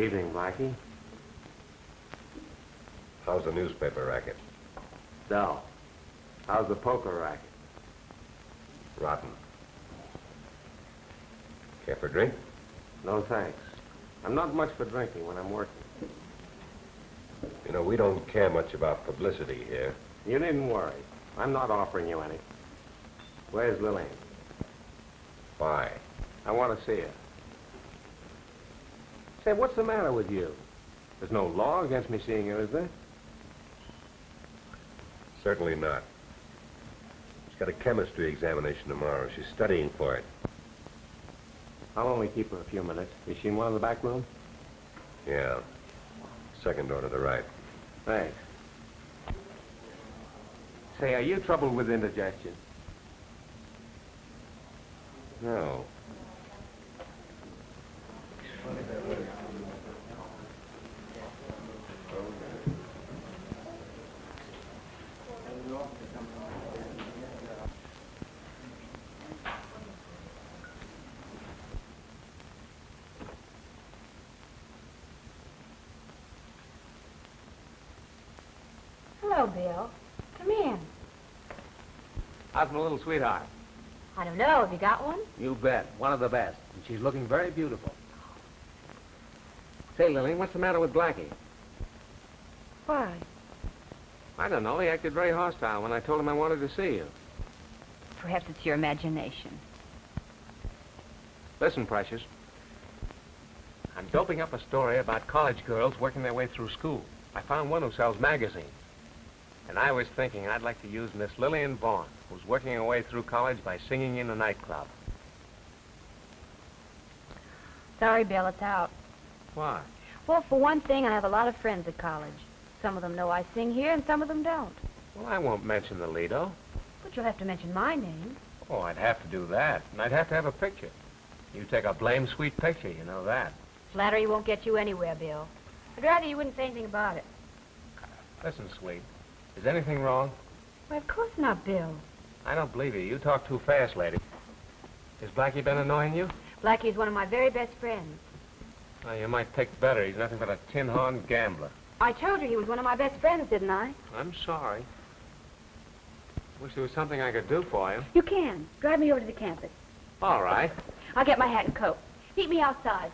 Evening, Blackie. How's the newspaper racket? Dull. How's the poker racket? Rotten. Care for a drink? No, thanks. I'm not much for drinking when I'm working. You know, we don't care much about publicity here. You needn't worry. I'm not offering you any. Where's Lillian? Why? I want to see her. Say, what's the matter with you? There's no law against me seeing her, is there? Certainly not. She's got a chemistry examination tomorrow. She's studying for it. I'll only keep her a few minutes. Is she in one of the back rooms? Yeah. Second door to the right. Thanks. Say, are you troubled with indigestion? No. Hello, Bill. Come in. How's my little sweetheart? I don't know. Have you got one? You bet. One of the best. And she's looking very beautiful. Say, Lillian, what's the matter with Blackie? Why? I don't know. He acted very hostile when I told him I wanted to see you. Perhaps it's your imagination. Listen, Precious. I'm doping up a story about college girls working their way through school. I found one who sells magazines. And I was thinking I'd like to use Miss Lillian Vaughn, who's working her way through college by singing in a nightclub. Sorry, Bill, it's out. Why? Well, for one thing, I have a lot of friends at college. Some of them know I sing here, and some of them don't. Well, I won't mention the Lido. But you'll have to mention my name. Oh, I'd have to do that. And I'd have to have a picture. You take a blame sweet picture, you know that. Flattery won't get you anywhere, Bill. I'd rather you wouldn't say anything about it. Listen, sweet. Is anything wrong? Why, of course not, Bill. I don't believe you. You talk too fast, lady. Has Blackie been annoying you? Blackie's one of my very best friends. Well, you might take better. He's nothing but a tin-horn gambler. I told you he was one of my best friends, didn't I? I'm sorry. Wish there was something I could do for you. You can. Drive me over to the campus. All right. I'll get my hat and coat. Meet me outside.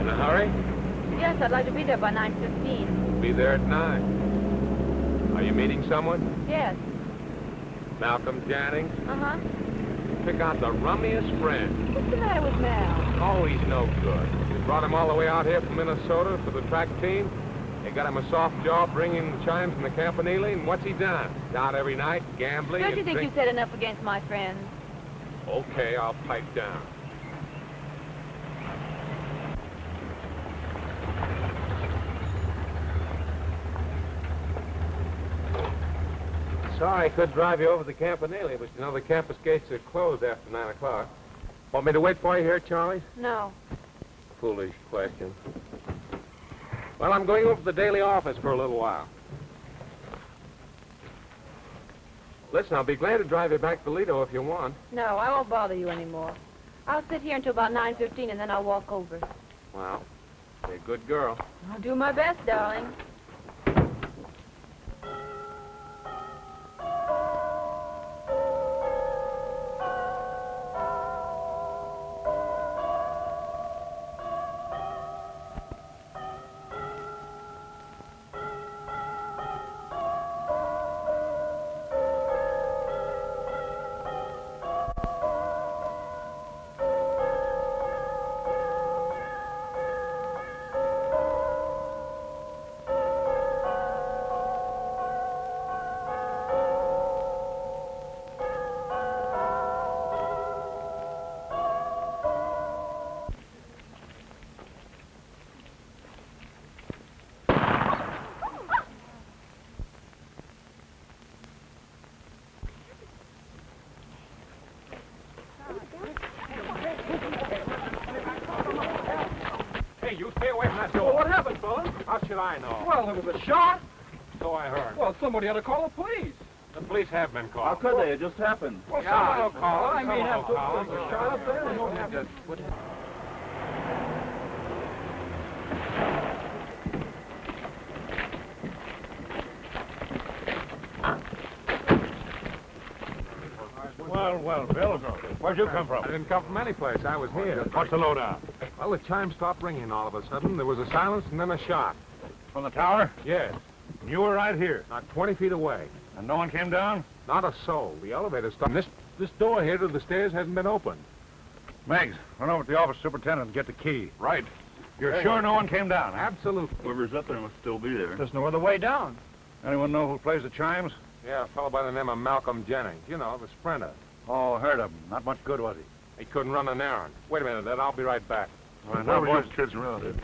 In a hurry? Yes, I'd like to be there by 9:15. Be there at 9. Are you meeting someone? Yes. Malcolm Jannings? Uh-huh. Pick out the rummiest friend. What's the matter with Mal? Oh, he's no good. We brought him all the way out here from Minnesota for the track team. They got him a soft job bringing the chimes from the campanile, and what's he done? He's out every night, gambling. Don't you and think you said enough against my friends? Okay, I'll pipe down. Sorry I couldn't drive you over the campanile, but you know the campus gates are closed after 9 o'clock. Want me to wait for you here, Charlie? No. Foolish question. Well, I'm going over to the daily office for a little while. Listen, I'll be glad to drive you back to Lido if you want. No, I won't bother you anymore. I'll sit here until about 9:15 and then I'll walk over. Well, you're a good girl. I'll do my best, darling. Hey, you stay away from that door. Well, what happened, fella? How should I know? Well, there was a shot. So I heard. Well, somebody ought to call the police. The police have been called. How could they? It just happened. Well, someone will call them. I mean, Someone will call them. there's a shot up there. We don't have to... Well, Bill, where'd you come I from? didn't come from any place. I was here. What's the lowdown? Well, the chime stopped ringing all of a sudden. There was a silence and then a shot. From the tower? Yes, You were right here. not 20 feet away. And no one came down? Not a soul. The elevator stopped. This door here to the stairs hasn't been opened. Meggs, run over to the office superintendent and get the key. Right. You're sure no one came down, huh? Absolutely. Whoever's up there must still be there. There's no other way down. Anyone know who plays the chimes? Yeah, a fellow by the name of Malcolm Jennings. You know, the sprinter. Oh, heard of him. Not much good, was he? He couldn't run an errand. Wait a minute, then I'll be right back. All right, Where now, were boys. you kids around here?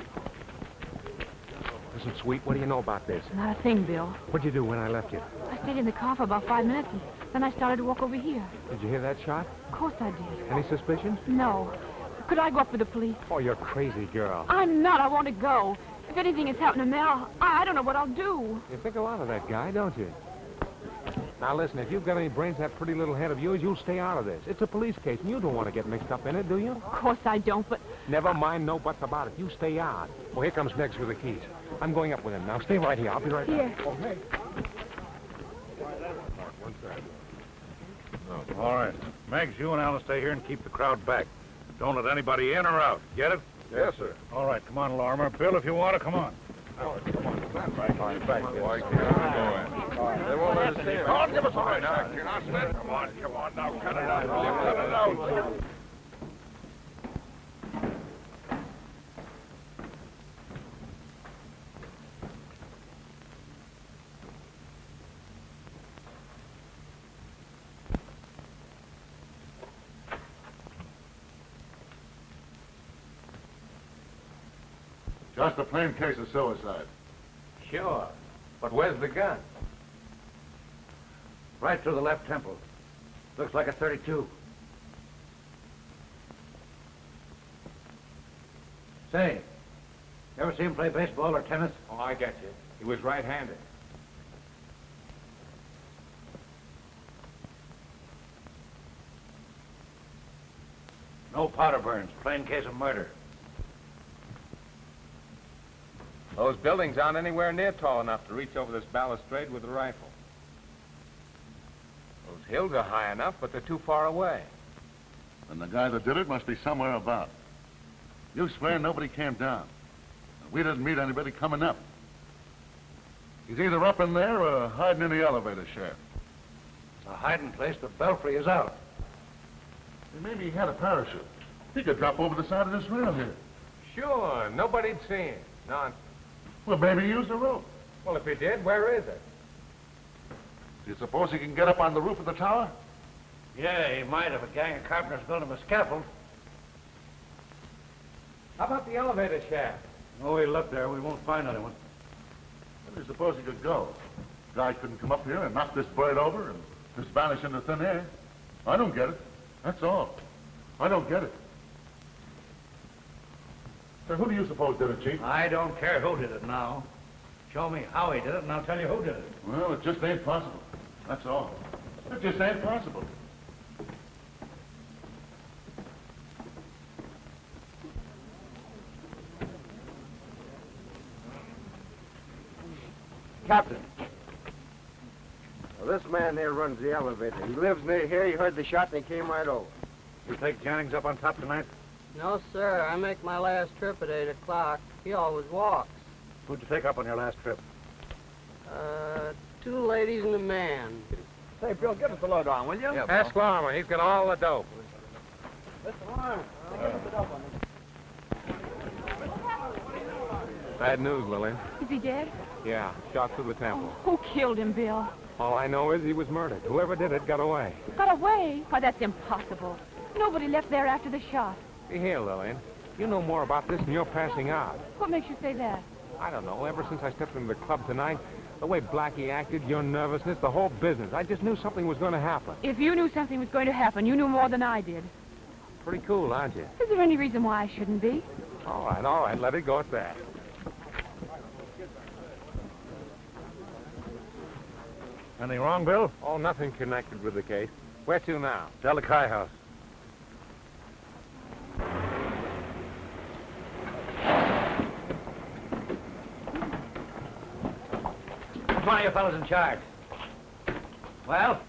Listen, Sweet, what do you know about this? Not a thing, Bill. What'd you do when I left you? I stayed in the car for about 5 minutes, and then I started to walk over here. Did you hear that shot? Of course I did. Any suspicions? No. Could I go up with the police? Oh, you're crazy, girl. I'm not. I want to go. If anything has happened to Mel, I don't know what I'll do. You think a lot of that guy, don't you? Now, listen, if you've got any brains in that pretty little head of yours, you'll stay out of this. It's a police case, and you don't want to get mixed up in it, do you? Of course I don't, but... Never mind no buts about it. You stay out. Well, here comes Meggs with the keys. I'm going up with him. Now, stay right here. I'll be right Here. back. Oh, Meg. All right. Meggs, you and Alan stay here and keep the crowd back. Don't let anybody in or out. Get it? Yes, sir. All right, come on, Lorimer. Bill, if you want to, come on. They won't let us in. Come on, give us a ride. Come on, now, cut it out. Cut it out. Just a plain case of suicide. Sure. But where's the gun? Right through the left temple. Looks like a 32. Say, you ever see him play baseball or tennis? Oh, I get you. He was right-handed. No powder burns. Plain case of murder. Those buildings aren't anywhere near tall enough to reach over this balustrade with a rifle. Those hills are high enough, but they're too far away. And the guy that did it must be somewhere about. You swear nobody came down. We didn't meet anybody coming up. He's either up in there or hiding in the elevator shaft. It's a hiding place. The belfry is out. Maybe he had a parachute. He could drop over the side of this rail here. Sure, nobody'd seen him. None. Well, maybe he used the rope. Well, if he did, where is it? Do you suppose he can get up on the roof of the tower? Yeah, he might if a gang of carpenters built him a scaffold. How about the elevator shaft? Oh, we look there. We won't find anyone. Where do you suppose he could go? Guy couldn't come up here and knock this bird over and just vanish into thin air. I don't get it. That's all. I don't get it. So who do you suppose did it, Chief? I don't care who did it now. Show me how he did it, and I'll tell you who did it. Well, it just ain't possible. That's all. It just ain't possible. Captain. Well, this man here runs the elevator. He lives near here. He heard the shot and he came right over. You take Jennings up on top tonight? No, sir. I make my last trip at 8 o'clock. He always walks. Who'd you take up on your last trip? 2 ladies and a man. Say, Bill, give us the lowdown, will you? Ask Lorimer. He's got all the dope. Mr. Lawrence, give us the dope on this. Bad news, Lily. Is he dead? Yeah, shot through the temple. Who killed him, Bill? All I know is he was murdered. Whoever did it got away. Got away? Why, that's impossible. Nobody left there after the shot. See here, Lillian. You know more about this than you're passing out. What makes you say that? I don't know. Ever since I stepped into the club tonight, the way Blackie acted, your nervousness, the whole business, I just knew something was going to happen. If you knew something was going to happen, you knew more than I did. Pretty cool, aren't you? Is there any reason why I shouldn't be? All right. Let it go at that. Anything wrong, Bill? Oh, nothing connected with the case. Where to now? Delakai House. Which one of you fellows in charge? Well,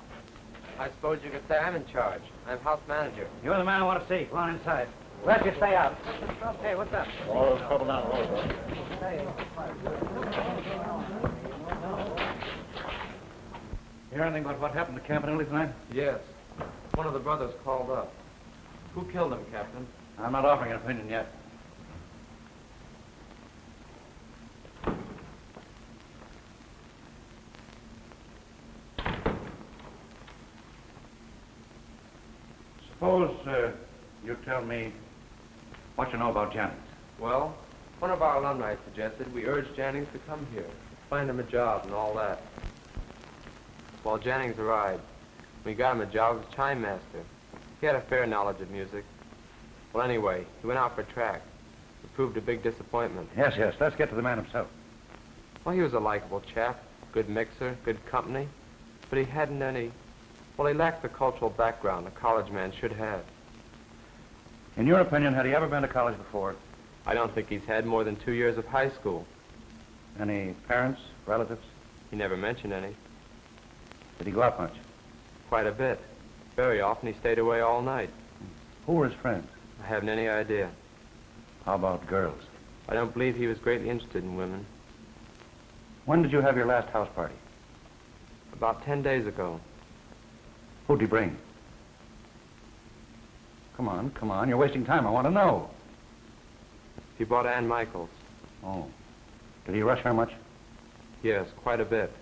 I suppose you could say I'm in charge. I'm house manager. you're the man I want to see. Go on inside. Let you stay out. Hey, what's up? All this trouble now. You hear anything about what happened to Campanelli tonight? Yes. One of the brothers called up. Who killed him, Captain? I'm not offering an opinion yet. Suppose you tell me what you know about Jennings. Well, one of our alumni suggested we urge Jennings to come here, find him a job and all that. Well, Jennings arrived. We got him a job as chime master. He had a fair knowledge of music. Well, anyway, he went out for track. It proved a big disappointment. Yes, yes. Let's get to the man himself. Well, he was a likable chap, good mixer, good company, but he hadn't any... Well, he lacked the cultural background a college man should have. In your opinion, had he ever been to college before? I don't think he's had more than 2 years of high school. Any parents, relatives? He never mentioned any. Did he go out much? Quite a bit. Very often he stayed away all night. Who were his friends? I haven't any idea. How about girls? I don't believe he was greatly interested in women. When did you have your last house party? About 10 days ago. Who'd he bring? Come on. You're wasting time. I want to know. He brought Ann Michaels. Oh. Did he rush her much? Yes, quite a bit.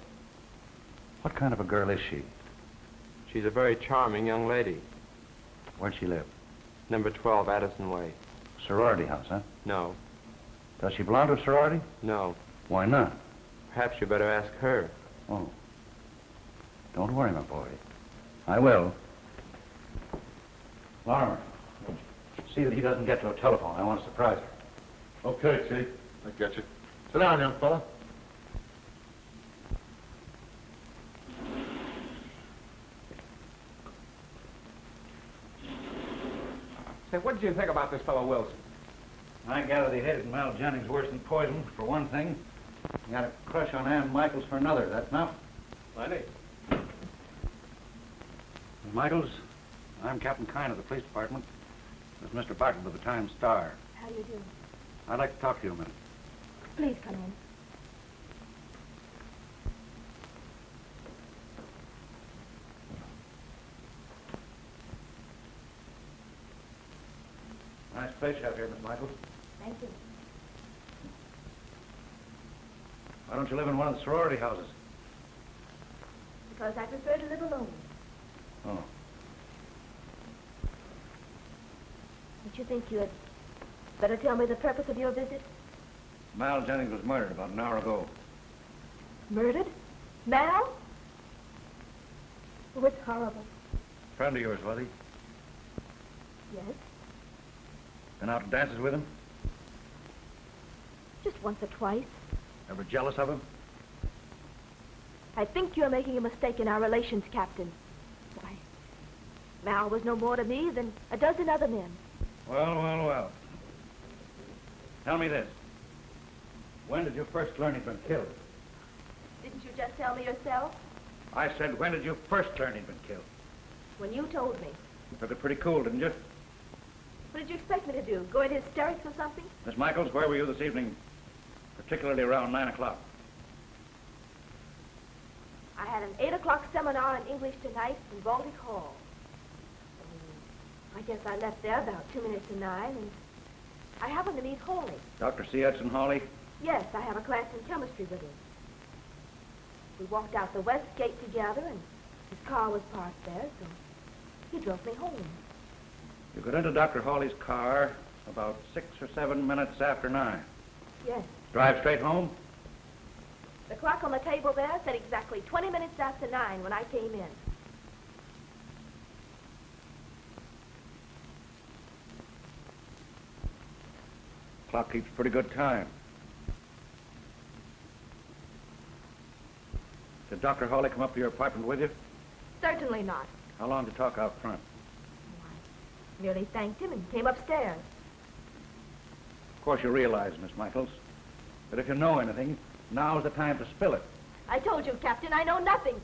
What kind of a girl is she? She's a very charming young lady. Where'd she live? Number 12, Addison Way. Sorority house, huh? No. Does she belong to a sorority? No. Why not? Perhaps you better ask her. Oh. Don't worry, my boy. I will. Lorimer, see that he doesn't get to a telephone. I want to surprise her. Okay, Chief. I get you. Sit down, young fella. Say, what did you think about this fellow Wilson? I gather they hated Mal Jennings worse than poison, for one thing. He had a crush on Ann Michaels for another. That's enough. Plenty. Miss Michaels, I'm Captain Kine of the police department. This is Mr. Bartlett of the Times-Star. How do you do? I'd like to talk to you a minute. Please come in. Nice place you have here, Miss Michaels. Thank you. Why don't you live in one of the sorority houses? Because I prefer to live alone. Oh. Don't you think you had better tell me the purpose of your visit? Mal Jennings was murdered about an hour ago. Murdered? Mal? Oh, it's horrible. Friend of yours, was he? Yes. Been out to dances with him? Just once or twice. Ever jealous of him? I think you're making a mistake in our relations, Captain. Why, Mal was no more to me than a dozen other men. Well. Tell me this. When did you first learn he'd been killed? Didn't you just tell me yourself? I said, when did you first learn he'd been killed? When you told me. You took it pretty cool, didn't you? What did you expect me to do? Go into hysterics or something? Miss Michaels, where were you this evening? Particularly around 9 o'clock. I had an 8 o'clock seminar in English tonight in Baltic Hall. I guess I left there about 2 minutes to 9, and I happened to meet Hawley. Dr. C. Edson Hawley? Yes, I have a class in chemistry with him. We walked out the west gate together, and his car was parked there, so he drove me home. You got into Dr. Hawley's car about 6 or 7 minutes after 9. Yes. Drive straight home? The clock on the table there said exactly 20 minutes after 9 when I came in. Clock keeps pretty good time. Did Did Dr. Hawley come up to your apartment with you? Certainly not. How long to talk out front? I merely thanked him and came upstairs. Of course, you realize, Miss Michaels, that if you know anything, now's the time to spill it. I told you, Captain, I know nothing.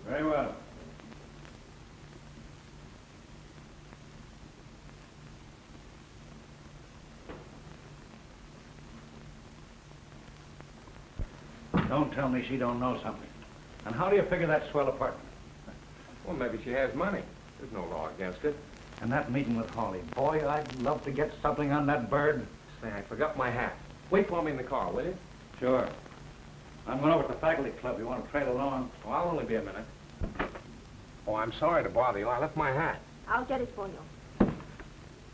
Very well. Don't tell me she don't know something. And how do you figure that swell apartment? Well, maybe she has money. There's no law against it. And that meeting with Hawley. Boy, I'd love to get something on that bird. Say, I forgot my hat. Wait for me in the car, will you? Sure. I'm going over to the faculty club. You want to trail along? Oh, I'll only be a minute. Oh, I'm sorry to bother you. I left my hat. I'll get it for you.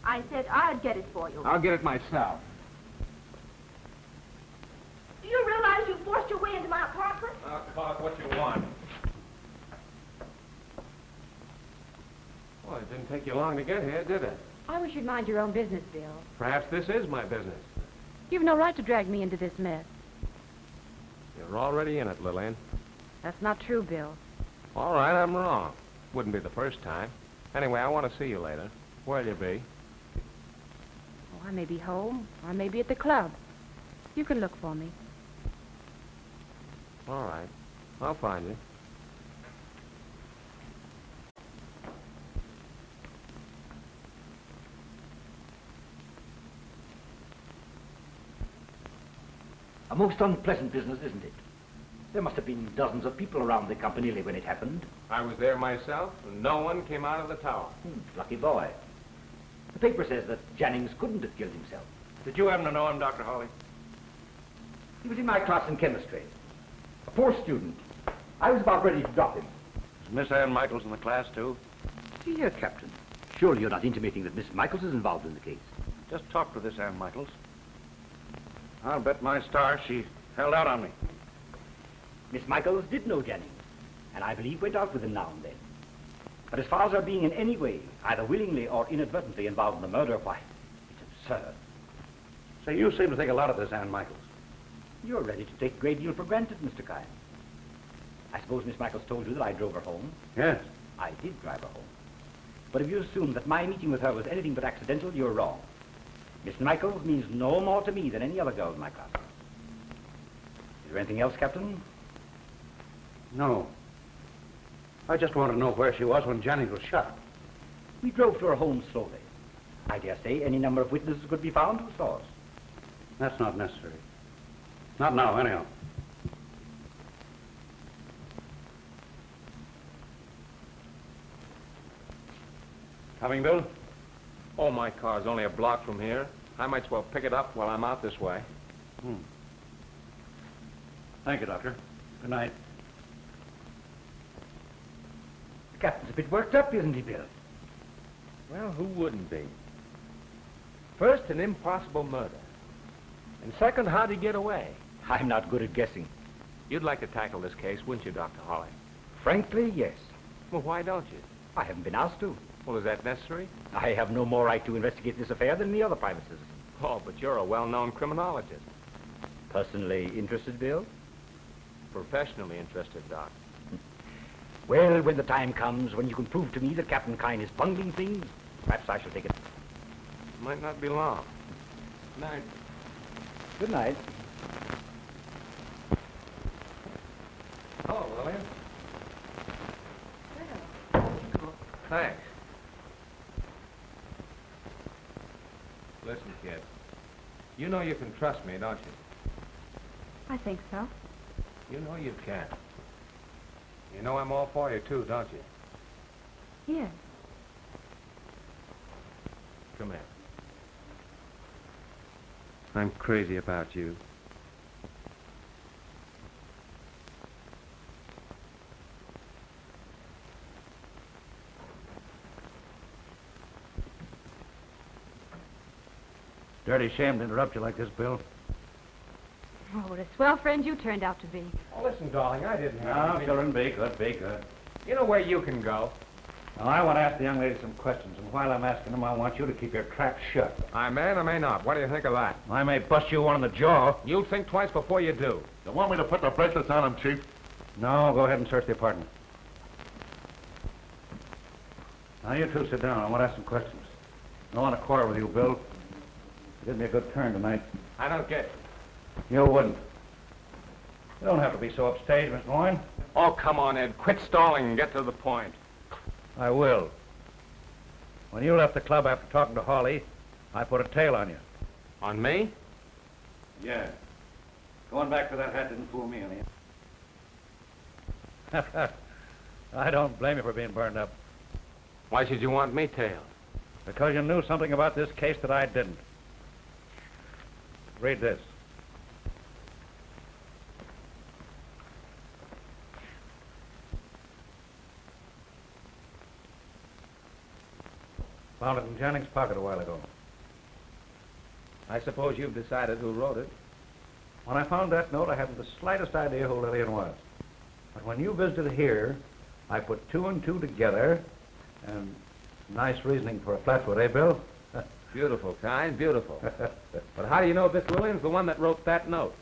I said I'd get it for you. I'll get it myself. Do you realize you forced your way into my apartment? Clark, what you want? Well, it didn't take you long to get here, did it? I wish you'd mind your own business, Bill. Perhaps this is my business. You've no right to drag me into this mess. You're already in it, Lillian. That's not true, Bill. All right, I'm wrong. Wouldn't be the first time. Anyway, I want to see you later. Where'll you be? Oh, I may be home, or I may be at the club. You can look for me. All right. I'll find you. A most unpleasant business, isn't it? There must have been dozens of people around the Campanile when it happened. I was there myself, and no one came out of the tower. Lucky boy. The paper says that Jennings couldn't have killed himself. Did you happen to know him, Dr. Hawley? He was in my class in chemistry. A poor student. I was about ready to drop him. Is Miss Ann Michaels in the class, too? See here, Captain. Surely you're not intimating that Miss Michaels is involved in the case. Just talk to this Ann Michaels. I'll bet my star she held out on me. Miss Michaels did know Jennings, and I believe went out with him now and then. But as far as her being in any way, either willingly or inadvertently involved in the murder, why, it's absurd. Say, you seem to think a lot of this Ann Michaels. You're ready to take a great deal for granted, Mr. Kine. I suppose Miss Michaels told you that I drove her home? Yes. I did drive her home. But if you assume that my meeting with her was anything but accidental, you're wrong. Miss Michaels means no more to me than any other girl in my class. Is there anything else, Captain? No. I just want to know where she was when Jennings was shot. We drove to her home slowly. I dare say any number of witnesses could be found who saw us. That's not necessary. Not now, anyhow. Coming, Bill? Oh, my car's only a block from here. I might as well pick it up while I'm out this way. Thank you, Doctor. Good night. The captain's a bit worked up, isn't he, Bill? Well, who wouldn't be? First, an impossible murder. And second, how'd he get away? I'm not good at guessing. You'd like to tackle this case, wouldn't you, Dr. Hawley? Frankly, yes. Well, why don't you? I haven't been asked to. Well, is that necessary? I have no more right to investigate this affair than any other private citizen. Oh, but you're a well-known criminologist. Personally interested, Bill? Professionally interested, Doc. Well, when the time comes when you can prove to me that Captain Kine is bungling things, perhaps I shall take it. Might not be long. Good night. Good night. Hello, Lillian. Thanks. Listen, kid. You know you can trust me, don't you? I think so. You know you can. You know I'm all for you, too, don't you? Yes. Come here. I'm crazy about you. Dirty shame to interrupt you like this, Bill. Oh, what a swell friend you turned out to be. Oh, listen, darling, I didn't have No, anything- children, be good, be good. You know where you can go? Now, I want to ask the young lady some questions, and while I'm asking them, I want you to keep your trap shut. I may or may not. What do you think of that? I may bust you one in the jaw. You'll think twice before you do. You want me to put the bracelets on him, Chief? No, go ahead and search the apartment. Now, you two sit down. I want to ask some questions. I don't want to quarrel with you, Bill. You did me a good turn tonight. I don't get it. You wouldn't. You don't have to be so upstage, Miss Boyne. Oh, come on, Ed. Quit stalling and get to the point. I will. When you left the club after talking to Hawley, I put a tail on you. On me? Yeah. Going back for that hat didn't fool me any. I don't blame you for being burned up. Why should you want me tailed? Because you knew something about this case that I didn't. Read this. Found it in Janning's pocket a while ago. I suppose you've decided who wrote it. When I found that note, I hadn't the slightest idea who Lillian was. But when you visited here, I put two and two together, and nice reasoning for a flatfoot, eh, Bill? Beautiful, kind, beautiful. But how do you know this Lillian's the one that wrote that note?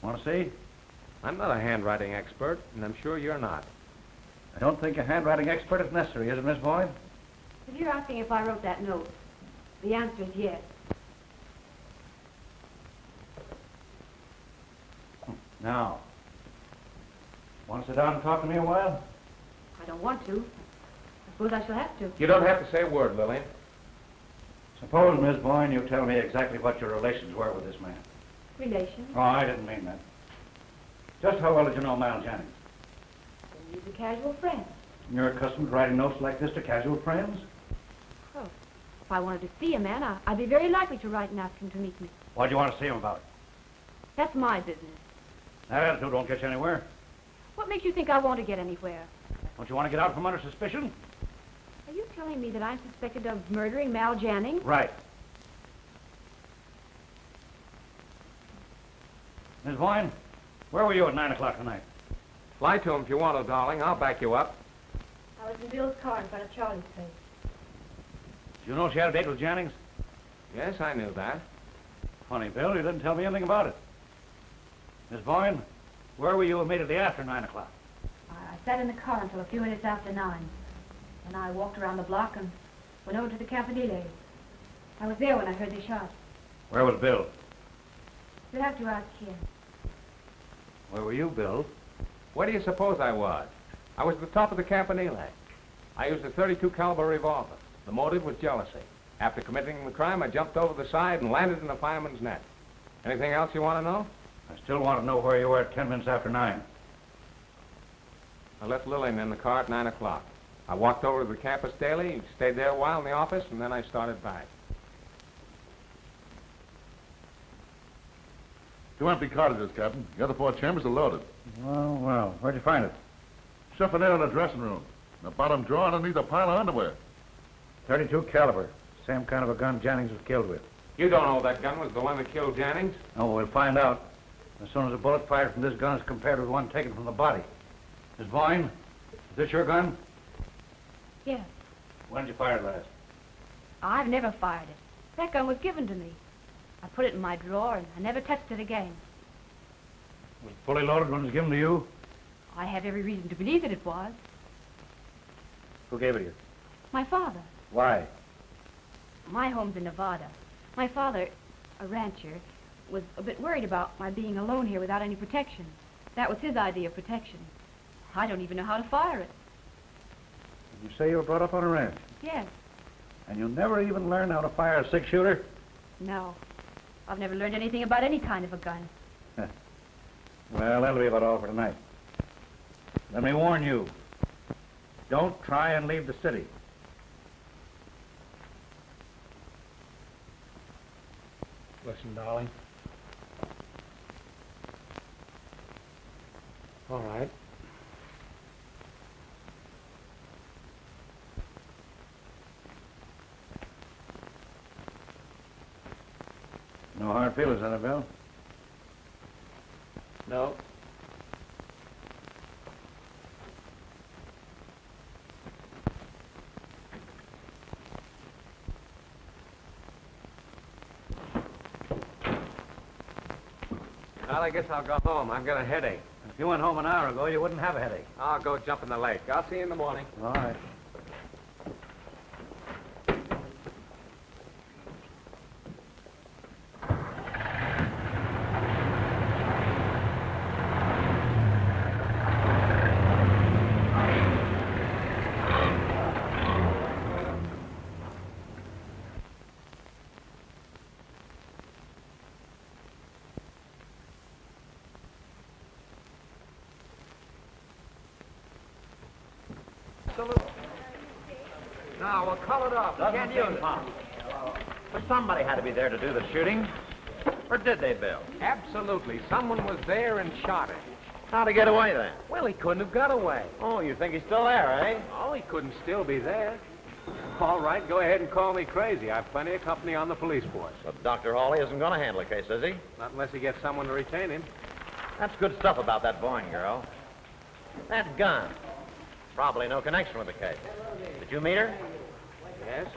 Want to see? I'm not a handwriting expert, and I'm sure you're not. I don't think a handwriting expert is necessary, is it, Miss Boyd? If you're asking if I wrote that note, the answer is yes. Now, want to sit down and talk to me a while? I don't want to. I suppose I shall have to. You don't have to say a word, Lillian. Suppose, Miss Boyne, you tell me exactly what your relations were with this man. Relations? Oh, I didn't mean that. Just how well did you know Mal Jennings? He's a casual friend. You're accustomed to writing notes like this to casual friends? Oh, if I wanted to see a man, I'd be very likely to write and ask him to meet me. What do you want to see him about? That's my business. That attitude won't get you anywhere. What makes you think I want to get anywhere? Don't you want to get out from under suspicion? Are you telling me that I'm suspected of murdering Mal Jannings? Right. Miss Boyne, where were you at 9 o'clock tonight? Lie to him if you want to, darling. I'll back you up. I was in Bill's car in front of Charlie's place. Did you know she had a date with Jennings? Yes, I knew that. Funny, Bill, you didn't tell me anything about it. Miss Boyne, where were you immediately after 9 o'clock? I sat in the car until a few minutes after 9. Then I walked around the block and went over to the Campanile. I was there when I heard the shot. Where was Bill? You'll have to ask him. Where were you, Bill? Where do you suppose I was? I was at the top of the Campanile. I used a .32 caliber revolver. The motive was jealousy. After committing the crime, I jumped over the side and landed in a fireman's net. Anything else you want to know? I still want to know where you were at 10 minutes after 9. I left Lillian in the car at 9 o'clock. I walked over to the campus daily, stayed there a while in the office, and then I started back. 2 empty cottages, Captain. The other 4 chambers are loaded. Well, where'd you find it? Chiffonier in the dressing room. In the bottom drawer underneath a pile of underwear. .32 caliber. Same kind of a gun Jennings was killed with. You don't know that gun was the one that killed Jennings? Oh, we'll find out as soon as a bullet fired from this gun is compared with one taken from the body. Miss Boyne, is this your gun? Yes. When did you fire it last? I've never fired it. That gun was given to me. I put it in my drawer and I never touched it again. Was it fully loaded when it was given to you? I have every reason to believe that it was. Who gave it to you? My father. Why? My home's in Nevada. My father, a rancher, was a bit worried about my being alone here without any protection. That was his idea of protection. I don't even know how to fire it. Did you say you were brought up on a ranch? Yes. And you never even learned how to fire a six-shooter? No. I've never learned anything about any kind of a gun. Well, that'll be about all for tonight. Let me warn you. Don't try and leave the city. Listen, darling. All right. No hard feelings, Annabelle? No. Well, I guess I'll go home. I've got a headache. If you went home an hour ago, you wouldn't have a headache. I'll go jump in the lake. I'll see you in the morning. All right. No, we'll call it off. We can't use it. But somebody had to be there to do the shooting. Or did they, Bill? Absolutely. Someone was there and shot him. How'd he get away then? Well, he couldn't have got away. Oh, you think he's still there, eh? Oh, he couldn't still be there. All right, go ahead and call me crazy. I've plenty of company on the police force. But Dr. Hawley isn't going to handle the case, is he? Not unless he gets someone to retain him. That's good stuff about that Boyne girl. That gun. Probably no connection with the case. Did you meet her? Yes?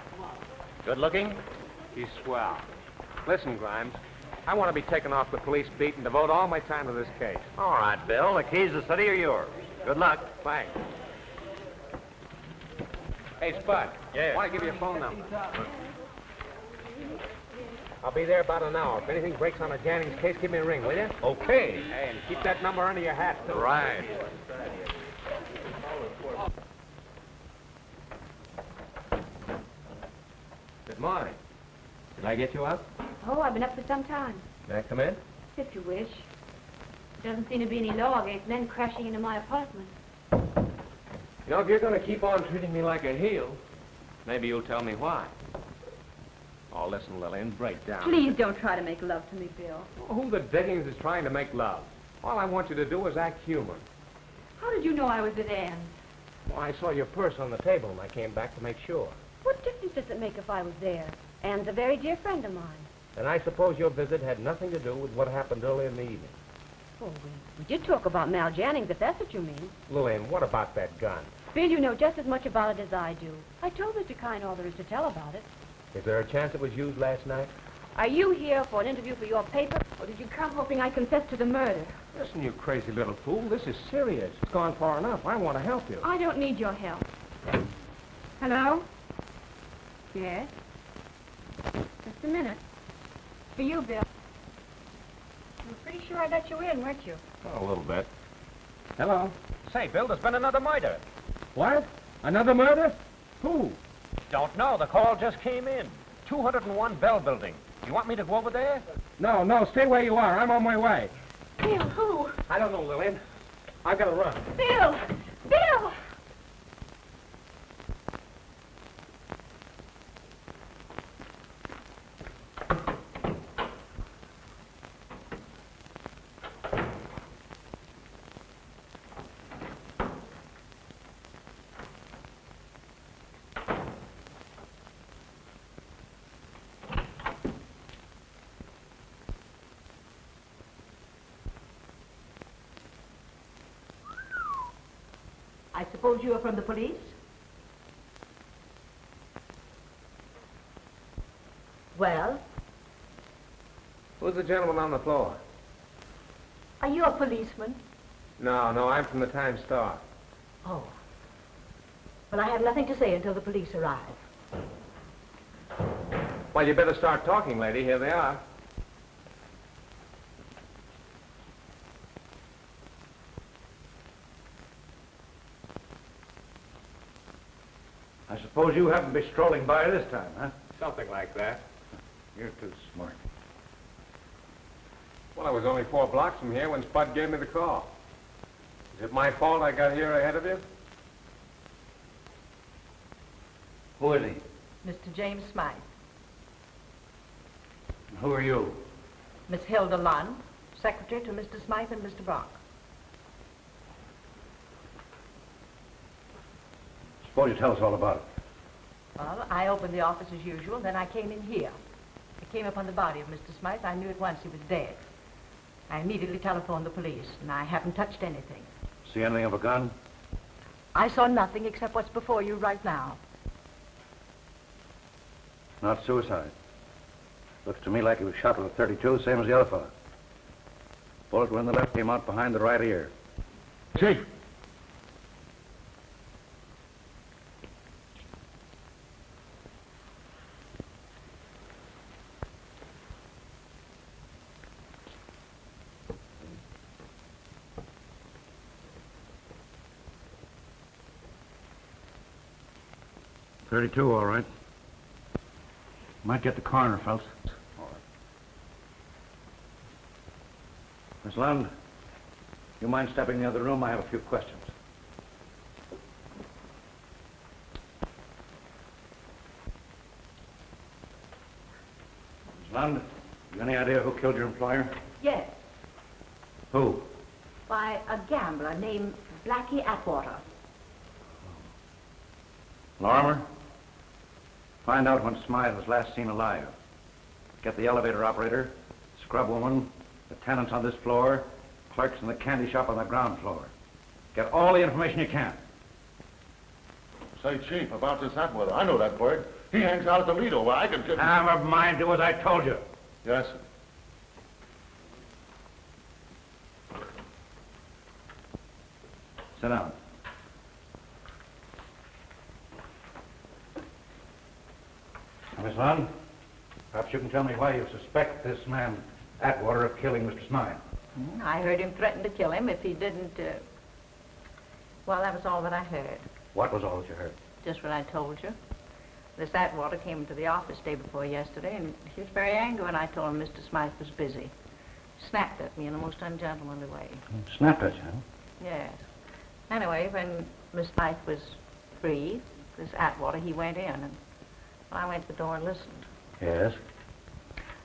Good looking? She's swell. Listen, Grimes, I want to be taken off the police beat and devote all my time to this case. All right, Bill. The keys to the city are yours. Good luck. Thanks. Hey, Spud. Yeah? I want to give you a phone number. I'll be there about an hour. If anything breaks on a Jannings case, give me a ring, will you? Okay. Hey, and keep that number under your hat, too. Right. Good morning. Did I get you up? Oh, I've been up for some time. May I come in? If you wish. There doesn't seem to be any law against men crashing into my apartment. You know, if you're going to keep on treating me like a heel, maybe you'll tell me why. Oh, listen, Lillian, break down. Please don't try to make love to me, Bill. Who the diggings is trying to make love? All I want you to do is act human. How did you know I was at Ann's? Well, I saw your purse on the table, and I came back to make sure. What difference does it make if I was there? Ann's a very dear friend of mine. And I suppose your visit had nothing to do with what happened early in the evening. Oh, we did talk about Mal Jannings, if that's what you mean. Lillian, what about that gun? Bill, you know just as much about it as I do. I told Mr. Kine all there is to tell about it. Is there a chance it was used last night? Are you here for an interview for your paper, or did you come hoping I confess to the murder? Listen, you crazy little fool. This is serious. It's gone far enough. I want to help you. I don't need your help. Hello? Yes? Just a minute. For you, Bill. You were pretty sure I let you in, weren't you? Oh, a little bit. Hello? Say, Bill, there's been another murder. What? Another murder? Who? Don't know. The call just came in. 201 Bell Building. You want me to go over there? No, stay where you are. I'm on my way. Bill, who? I don't know, Lillian. I've got to run. Bill! Bill! I suppose you are from the police? Well, Who's the gentleman on the floor? are you a policeman? No, I'm from the Times-Star. Oh. Well, I have nothing to say until the police arrive. Well, you better start talking, lady. Here they are. I suppose you haven't been strolling by this time, huh? Something like that. You're too smart. Well, I was only 4 blocks from here when Spud gave me the call. Is it my fault I got here ahead of you? Who is he? Mr. James Smythe. Who are you? Miss Hilda Lund, secretary to Mr. Smythe and Mr. Brock. Suppose you tell us all about it. Well, I opened the office as usual, then I came in here. I came upon the body of Mr. Smythe. I knew at once he was dead. I immediately telephoned the police, and I haven't touched anything. See anything of a gun? I saw nothing except what's before you right now. Not suicide. Looks to me like he was shot with a .32, same as the other fellow. Bullet went in the left, came out behind the right ear. Chief. .32, all right. Might get the coroner, fellas. All right. Miss Lund, you mind stepping in the other room? I have a few questions. Miss Lund, you any idea who killed your employer? Yes, Who? by a gambler named Blackie Atwater. Lorimer? Find out when Smythe was last seen alive. Get the elevator operator, scrub woman, the tenants on this floor, clerks in the candy shop on the ground floor. Get all the information you can. Say, Chief, about this Atwater. I know that bird. He hangs out at the Lido where I can get... Never mind, do as I told you. Yes, sir. Sit down. Miss Lund, perhaps you can tell me why you suspect this man, Atwater, of killing Mr. Smythe. I heard him threaten to kill him if he didn't, Well, that was all that I heard. What was all that you heard? Just what I told you. This Atwater came to the office day before yesterday, and he was very angry when I told him Mr. Smythe was busy. Snapped at me in the most ungentlemanly way. Snapped at you, huh? Yes. Anyway, when Miss Smythe was free, this Atwater, he went in, and I went to the door and listened. Yes?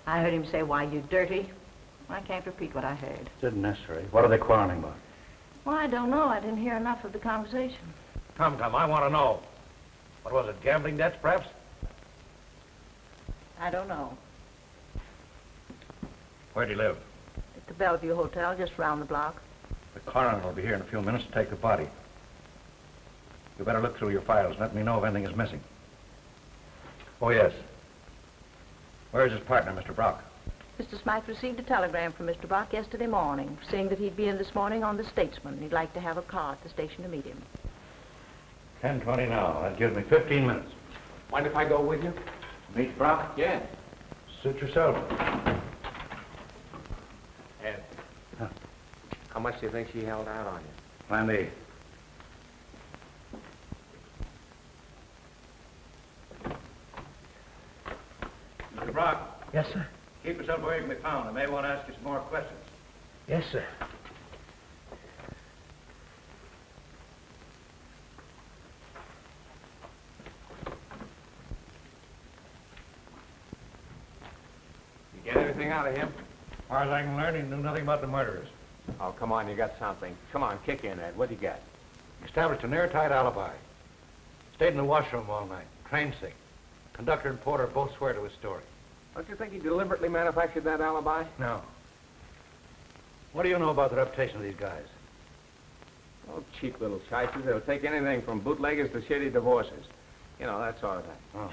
I heard him say, "Why, you dirty." I can't repeat what I heard. Didn't necessary. What are they quarreling about? Well, I don't know. I didn't hear enough of the conversation. Come, I want to know. What was it, gambling debts, perhaps? I don't know. Where'd he live? At the Bellevue Hotel, just round the block. The coroner will be here in a few minutes to take the body. You better look through your files and let me know if anything is missing. Oh, yes. Where's his partner, Mr. Brock? Mr. Smythe received a telegram from Mr. Brock yesterday morning, saying that he'd be in this morning on the Statesman. He'd like to have a car at the station to meet him. 10:20 now. That gives me 15 minutes. Mind if I go with you? Meet Brock? Yeah. Suit yourself. Ed, how much do you think she held out on you? Plan B. Mr. Brock. Yes, sir. Keep yourself away from the town. I may want to ask you some more questions. Yes, sir. You get anything out of him? As far as I can learn, he knew nothing about the murderers. Oh, come on, you got something. Come on, kick in, Ed. What do you got? Established an airtight alibi. Stayed in the washroom all night. Train sick. Conductor and porter both swear to his story. Don't you think he deliberately manufactured that alibi? No. What do you know about the reputation of these guys? Oh, cheap little shysters. They'll take anything from bootleggers to shitty divorces. You know, that sort of thing. Oh.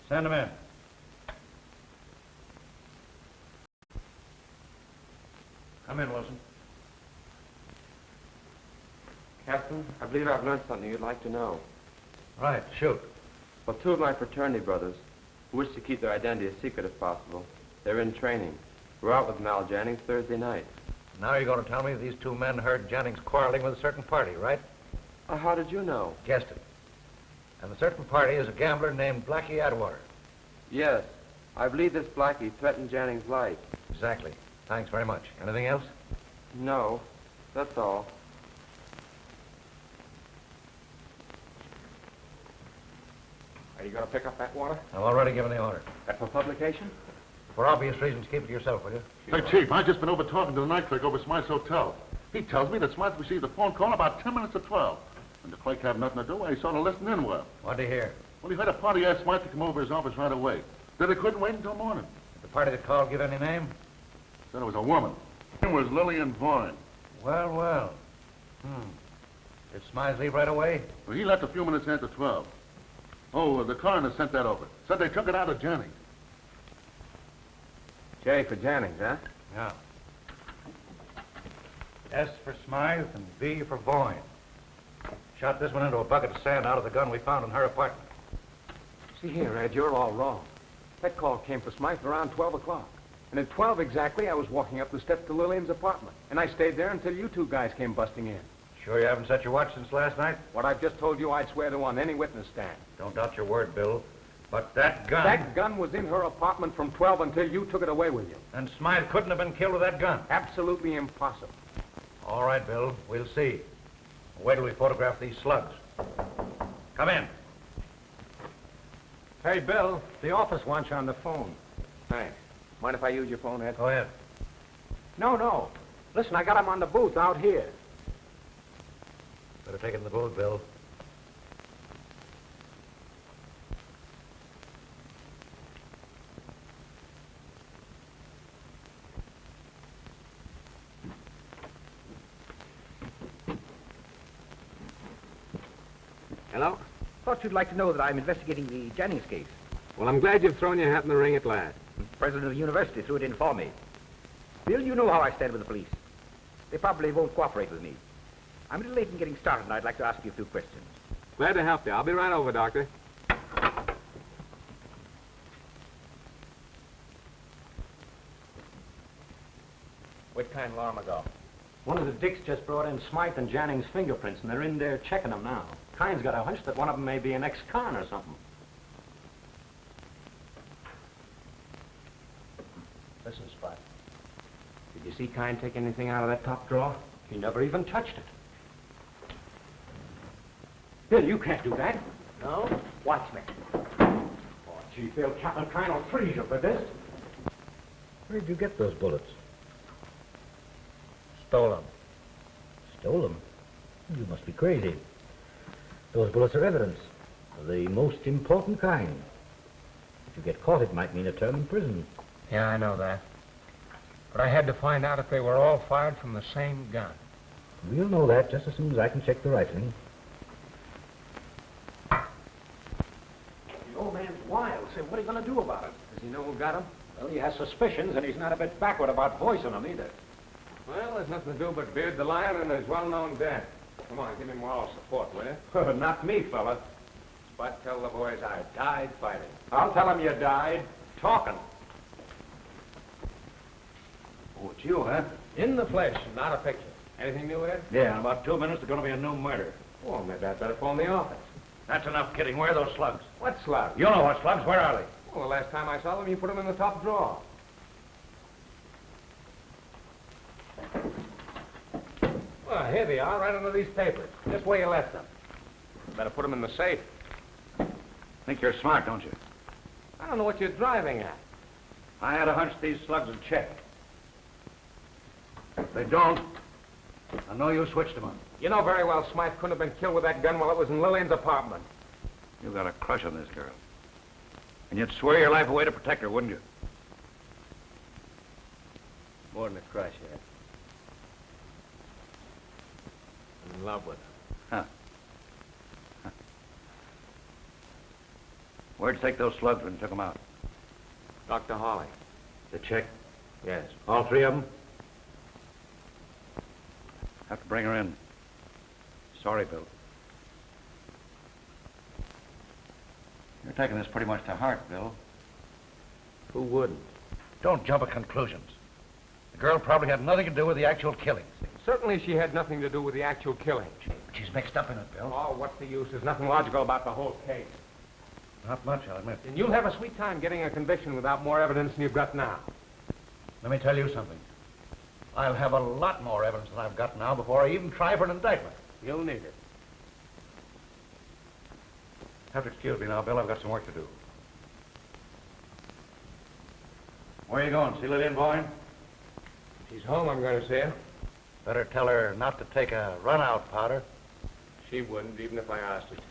Send him in. Come in, Wilson. Captain, I believe I've learned something you'd like to know. Right, shoot. Well, two of my fraternity brothers, who wish to keep their identity a secret if possible, they're in training. We're out with Mal Jennings Thursday night. Now you're going to tell me these two men heard Jennings quarreling with a certain party, right? How did you know? Guessed it. And the certain party is a gambler named Blackie Atwater. Yes. I believe this Blackie threatened Jennings' life. Exactly. Thanks very much. Anything else? No. That's all. Are you going to pick up that water? I've already given the order. That for publication? For obvious reasons, keep it to yourself, will you? Hey, Chief, I've just been over talking to the night clerk over at Smythe's hotel. He tells me that Smythe received a phone call about 10 minutes to 12. And the clerk had nothing to do, he sort of listened in well. What'd he hear? Well, he had a party asked Smart to come over his office right away. Said they couldn't wait until morning. Did the party that called give any name? Said it was a woman. It was Lillian Vaughn. Well, well. Did Smythe leave right away? Well, he left a few minutes after 12. Oh, the coroner sent that over. Said they took it out of Jennings. J for Jennings, huh? Yeah. S for Smythe and V for Vaughn. Shot this one into a bucket of sand out of the gun we found in her apartment. See here, Ed, you're all wrong. That call came for Smythe around 12 o'clock. And at 12 exactly, I was walking up the steps to Lillian's apartment. And I stayed there until you two guys came busting in. Sure you haven't set your watch since last night? What I've just told you, I'd swear to on any witness stand. Don't doubt your word, Bill. But that gun... That gun was in her apartment from 12 until you took it away with you. And Smythe couldn't have been killed with that gun. Absolutely impossible. All right, Bill. We'll see. Wait till we photograph these slugs. Come in. Hey, Bill, the office wants you on the phone. Thanks. Mind if I use your phone, Ed? Go ahead. No. Listen, I got him on the booth out here. Better take it in the booth, Bill. Hello? Thought you'd like to know that I'm investigating the Jennings case. Well, I'm glad you've thrown your hat in the ring at last. The president of the university threw it in for me. Bill, you know how I stand with the police. They probably won't cooperate with me. I'm a little late in getting started, and I'd like to ask you a few questions. Glad to help you. I'll be right over, Doctor. What kind of alarm ago? One of the dicks just brought in Smythe and Janning's fingerprints, and they're in there checking them now. Kine's got a hunch that one of them may be an ex-con or something. Listen, Spot. Did you see Kine take anything out of that top drawer? He never even touched it. Bill, you can't do that. No? Watch me. Oh, gee, Bill, Captain Kine will freeze you for this. Where'd you get those bullets? Stole them. Stole them? You must be crazy. Those bullets are evidence of the most important kind. If you get caught, it might mean a term in prison. Yeah, I know that. But I had to find out if they were all fired from the same gun. We'll know that just as soon as I can check the rifling. The old man's wild. Say, what are you going to do about it? Does he know who got him? Well, he has suspicions, and he's not a bit backward about voicing them either. Well, there's nothing to do but beard the lion and his well-known death. Come on, give me moral support, will you? Not me, fella. But tell the boys I died fighting. I'll tell him you died talking. Oh, it's you, huh? In the flesh, not a picture. Anything new, Ed? Yeah, in about 2 minutes, there's going to be a new murder. Well, maybe I'd better phone the office. That's enough kidding. Where are those slugs? What slugs? You know what slugs. Where are they? Well, the last time I saw them, you put them in the top drawer. Well, here they are, right under these papers. Just where you left them. Better put them in the safe. Think you're smart, don't you? I don't know what you're driving at. I had a hunch these slugs would check. If they don't, I know you switched them on. You know very well Smythe couldn't have been killed with that gun while it was in Lillian's apartment. You got a crush on this girl. And you'd swear your life away to protect her, wouldn't you? More than a crush, Ed. I'm in love with her. Huh. Where'd you take those slugs when you took them out? Dr. Hawley. The check? Yes. All 3 of them? Have to bring her in. Sorry, Bill. You're taking this pretty much to heart, Bill. Who wouldn't? Don't jump at conclusions. The girl probably had nothing to do with the actual killings. Certainly she had nothing to do with the actual killing. But she's mixed up in it, Bill. Oh, what's the use? There's nothing logical about the whole case. Not much, I'll admit. And you'll have a sweet time getting a conviction without more evidence than you've got now. Let me tell you something. I'll have a lot more evidence than I've got now before I even try for an indictment. You'll need it. Have to excuse me now, Bill. I've got some work to do. Where are you going? See Lillian Vaughn? She's home, I'm going to see her. Better tell her not to take a run-out powder. She wouldn't, even if I asked her to.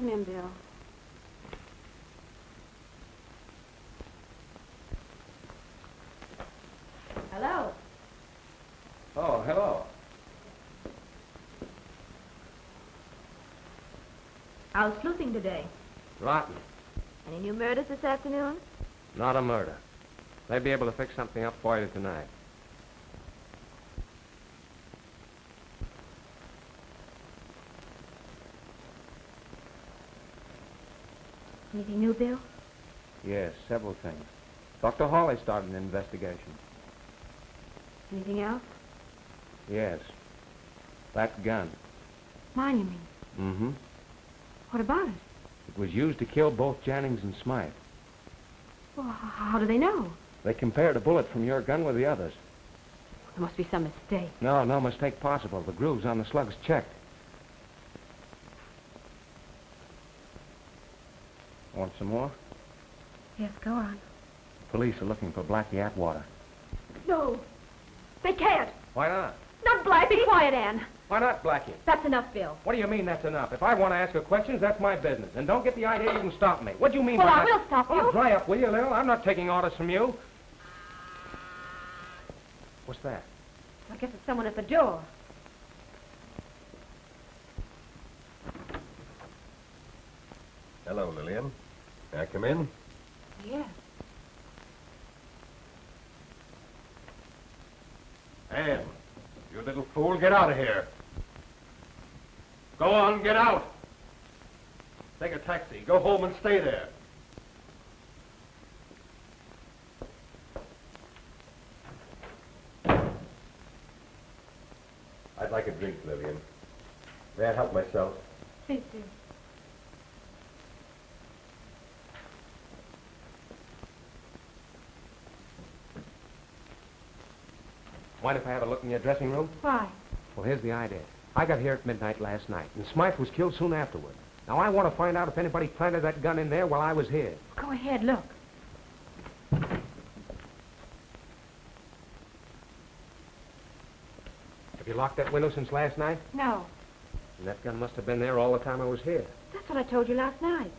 Come in, Bill. Hello. Oh, hello. I was sleuthing today. Rotten. Any new murders this afternoon? Not a murder. They'll be able to fix something up for you tonight. Anything new, Bill? Yes, several things. Dr. Hawley started an investigation. Anything else? Yes. That gun. Mine, you mean? Mm-hmm. What about it? It was used to kill both Jennings and Smythe. Well, how do they know? They compared a bullet from your gun with the others. There must be some mistake. No, no mistake possible. The grooves on the slugs checked. Want some more? Yes, go on. Police are looking for Blackie Atwater. No. They can't. Why not? Not Blackie. Be quiet, Anne. Why not, Blackie? That's enough, Bill. What do you mean that's enough? If I want to ask her questions, that's my business. And don't get the idea you can stop me. What do you mean Well, by I that? will stop you. Oh, dry up, will you, Lil? I'm not taking orders from you. What's that? I guess it's someone at the door. Hello, Lillian. May I come in? Yes. Anne, you little fool, get out of here. Go on, get out. Take a taxi. Go home and stay there. I'd like a drink, Lillian. May I help myself? Please do. Mind if I have a look in your dressing room? Why? Well, here's the idea. I got here at midnight last night, and Smythe was killed soon afterward. Now, I want to find out if anybody planted that gun in there while I was here. Go ahead, look. Have you locked that window since last night? No. And that gun must have been there all the time I was here. That's what I told you last night.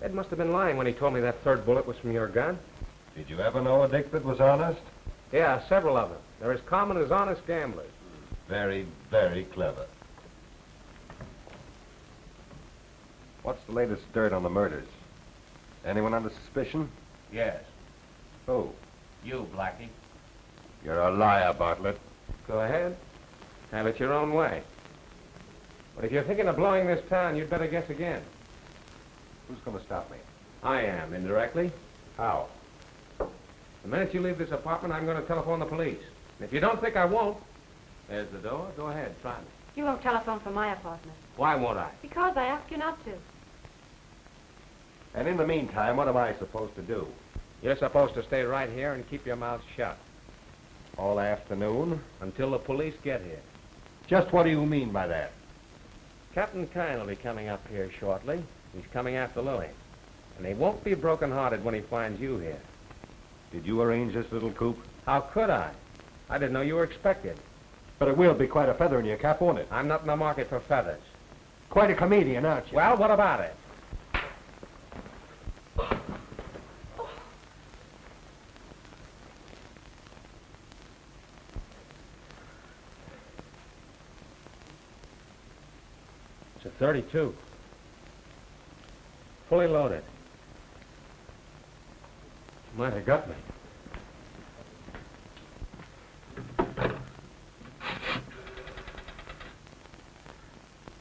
Ed must have been lying when he told me that third bullet was from your gun. Did you ever know a Dick that was honest? Yeah, several of them. They're as common as honest gamblers. Very, very clever. What's the latest dirt on the murders? Anyone under suspicion? Yes. Who? You, Blackie. You're a liar, Bartlett. Go ahead. Have it your own way. But if you're thinking of blowing this town, you'd better guess again. Who's going to stop me? I am, indirectly. How? The minute you leave this apartment, I'm going to telephone the police. And if you don't think I won't, there's the door. Go ahead, try me. You won't telephone from my apartment. Why won't I? Because I asked you not to. And in the meantime, what am I supposed to do? You're supposed to stay right here and keep your mouth shut. All afternoon? Until the police get here. Just what do you mean by that? Captain Kine will be coming up here shortly. He's coming after Lily. And he won't be broken-hearted when he finds you here. Did you arrange this little coup? How could I? I didn't know you were expected. But it will be quite a feather in your cap, won't it? I'm not in the market for feathers. Quite a comedian, aren't you? Well, what about it? It's a 32. Fully loaded. Might have got me.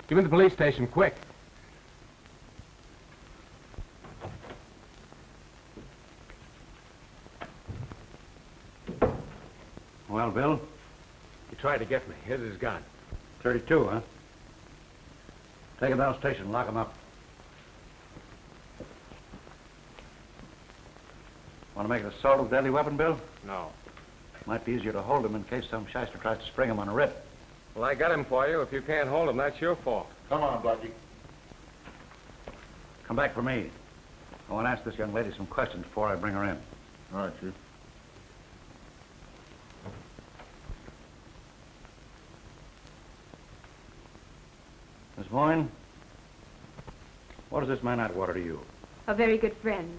Give me the police station, quick. Well, Bill? He tried to get me. Here's his gun. 32, huh? Take him down station and lock him up. Want to make an assault with a deadly weapon, Bill? No. Might be easier to hold him in case some shyster tries to spring him on a rip. Well, I got him for you. If you can't hold him, that's your fault. Come on, Blackie. Come back for me. I want to ask this young lady some questions before I bring her in. All right, Chief. Miss Boyne, What is this man Atwater to you? A very good friend.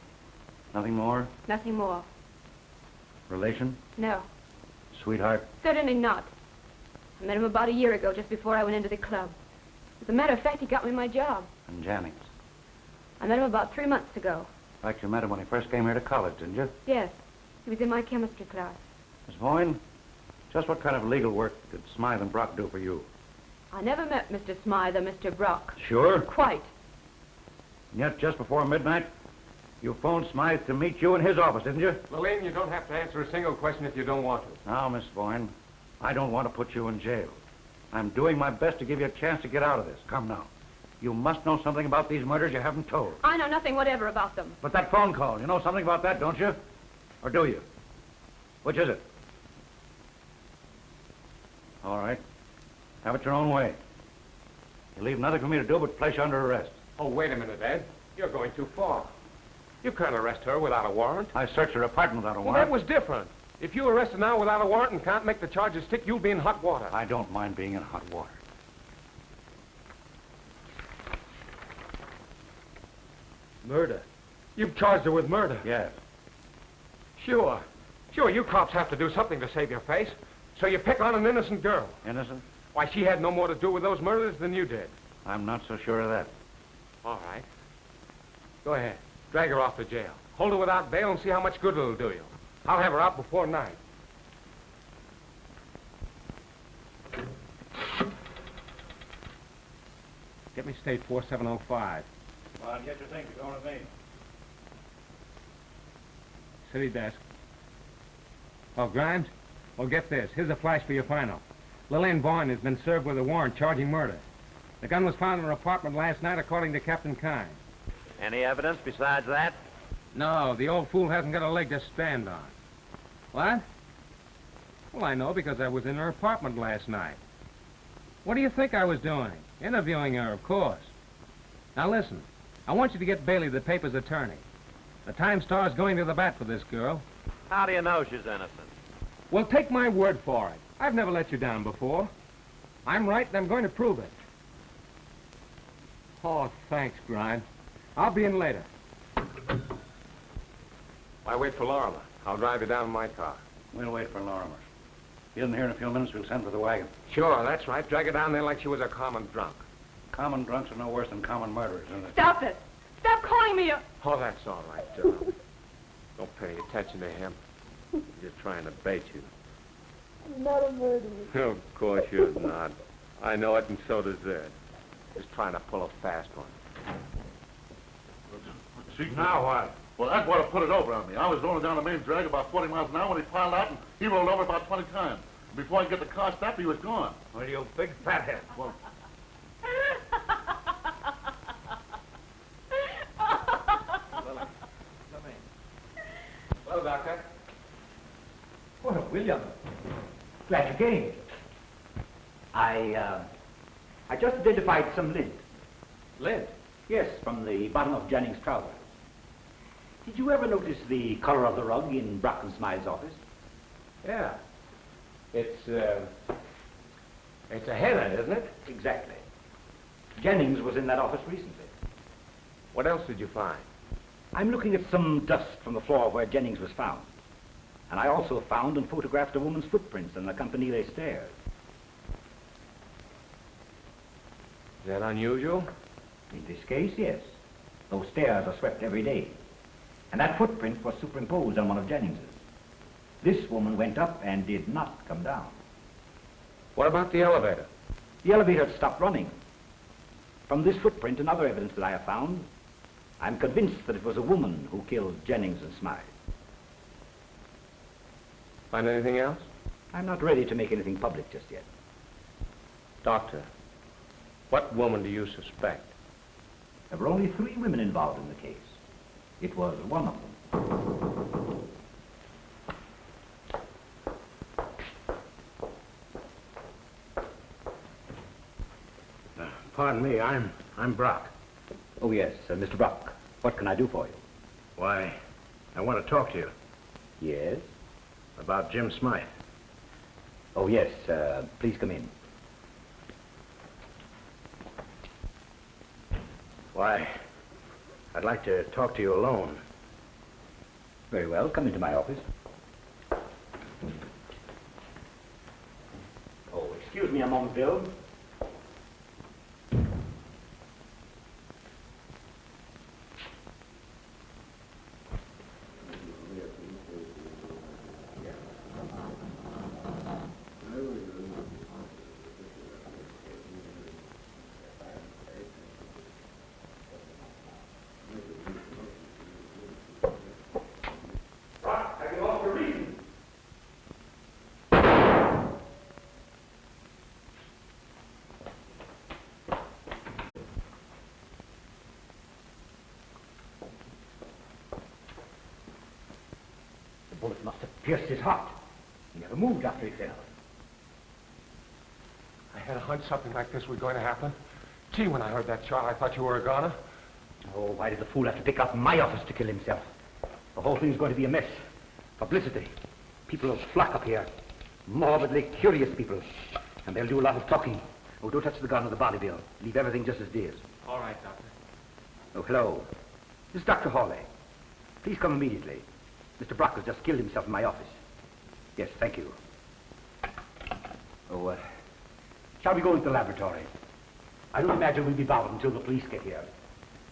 Nothing more? Nothing more. Relation? No, Sweetheart? certainly not. I met him about a year ago, just before I went into the club. As a matter of fact, he got me my job. And Jannings? I met him about 3 months ago. In fact, you met him when he first came here to college, didn't you? Yes, he was in my chemistry class. Miss Boyne, just what kind of legal work did Smythe and Brock do for you? I never met Mr. Smythe or Mr. Brock. Sure? Quite. And yet, just before midnight, you phoned Smythe to meet you in his office, didn't you? Lillian, you don't have to answer a single question if you don't want to. Now, Miss Boyne, I don't want to put you in jail. I'm doing my best to give you a chance to get out of this. Come now. You must know something about these murders you haven't told. I know nothing whatever about them. But that phone call, you know something about that, don't you? Or do you? Which is it? All right. Have it your own way. You leave nothing for me to do but place you under arrest. Oh, wait a minute, Ed. You're going too far. You can't arrest her without a warrant. I searched her apartment without a Well, warrant. that was different. If you arrest her now without a warrant and can't make the charges stick, you'll be in hot water. I don't mind being in hot water. Murder? You've charged her with murder? Yes. Sure. Sure, you cops have to do something to save your face. So you pick on an innocent girl. Innocent? Why, she had no more to do with those murders than you did. I'm not so sure of that. All right. Go ahead. Drag her off to jail. Hold her without bail and see how much good it'll do you. I'll have her out before night. Get me state 4705. Come on, get your things. You're going with me. City desk. Oh, Grimes? Well, get this. Here's a flash for your final. Lillian Vaughn has been served with a warrant charging murder. The gun was found in her apartment last night, according to Captain Kine. Any evidence besides that? No, the old fool hasn't got a leg to stand on. What? Well, I know because I was in her apartment last night. What do you think I was doing? Interviewing her, of course. Now, listen. I want you to get Bailey, the paper's attorney. The Time-Star's going to the bat for this girl. How do you know she's innocent? Well, take my word for it. I've never let you down before. I'm right, and I'm going to prove it. Oh, thanks, Grimes. I'll be in later. Why wait for Lorimer? I'll drive you down in my car. We'll wait for Lorimer. If he isn't here in a few minutes, we'll send for the wagon. Sure, that's right. Drag her down there like she was a common drunk. Common drunks are no worse than common murderers, isn't it? Stop it! Stop calling me a... Oh, that's all right, Joe. Don't pay any attention to him. He's just trying to bait you. I'm not a murderer. Of course you're not. I know it, and so does Ed. Just trying to pull a fast one. Now what? Well, Atwater put it over on me. I was rolling down the main drag about 40 miles an hour when he piled out, and he rolled over about 20 times. Before I could get the car stopped, he was gone. Well, you big fathead. Well, Lily, come in. Hello, Doctor. Well, William, glad you came. I just identified some lint. Lint? Yes, from the bottom of Jennings' trousers. Did you ever notice the color of the rug in Brock and Smythe's office? Yeah. It's a henna, isn't it? Exactly. Jennings was in that office recently. What else did you find? I'm looking at some dust from the floor where Jennings was found. And I also found and photographed a woman's footprints in the company stairs. Is that unusual? In this case, yes. Those stairs are swept every day. And that footprint was superimposed on one of Jennings's. This woman went up and did not come down. What about the elevator? The elevator had stopped running. From this footprint and other evidence that I have found, I'm convinced that it was a woman who killed Jennings and Smythe. Find anything else? I'm not ready to make anything public just yet. Doctor, what woman do you suspect? There were only 3 women involved in the case. It was one of them. Pardon me, I'm Brock. Oh, yes, Mr. Brock. What can I do for you? Why, I want to talk to you Yes? about Jim Smythe. Oh, yes, please come in. Why, I'd like to talk to you alone. Very well. Come into my office. Oh, excuse me a moment, Bill. The bullet must have pierced his heart. He never moved after he fell. I had a hunch something like this was going to happen. Gee, when I heard that shot, I thought you were a goner. Oh, why did the fool have to pick up my office to kill himself? The whole thing's going to be a mess. Publicity. People will flock up here. Morbidly curious people. And they'll do a lot of talking. Oh, don't touch the gun or the body, Bill. Leave everything just as it is. All right, Doctor. Oh, hello. This is Dr. Hawley. Please come immediately. Mr. Brock has just killed himself in my office. Yes, thank you. Oh, shall we go into the laboratory? I don't imagine we'll be bothered until the police get here.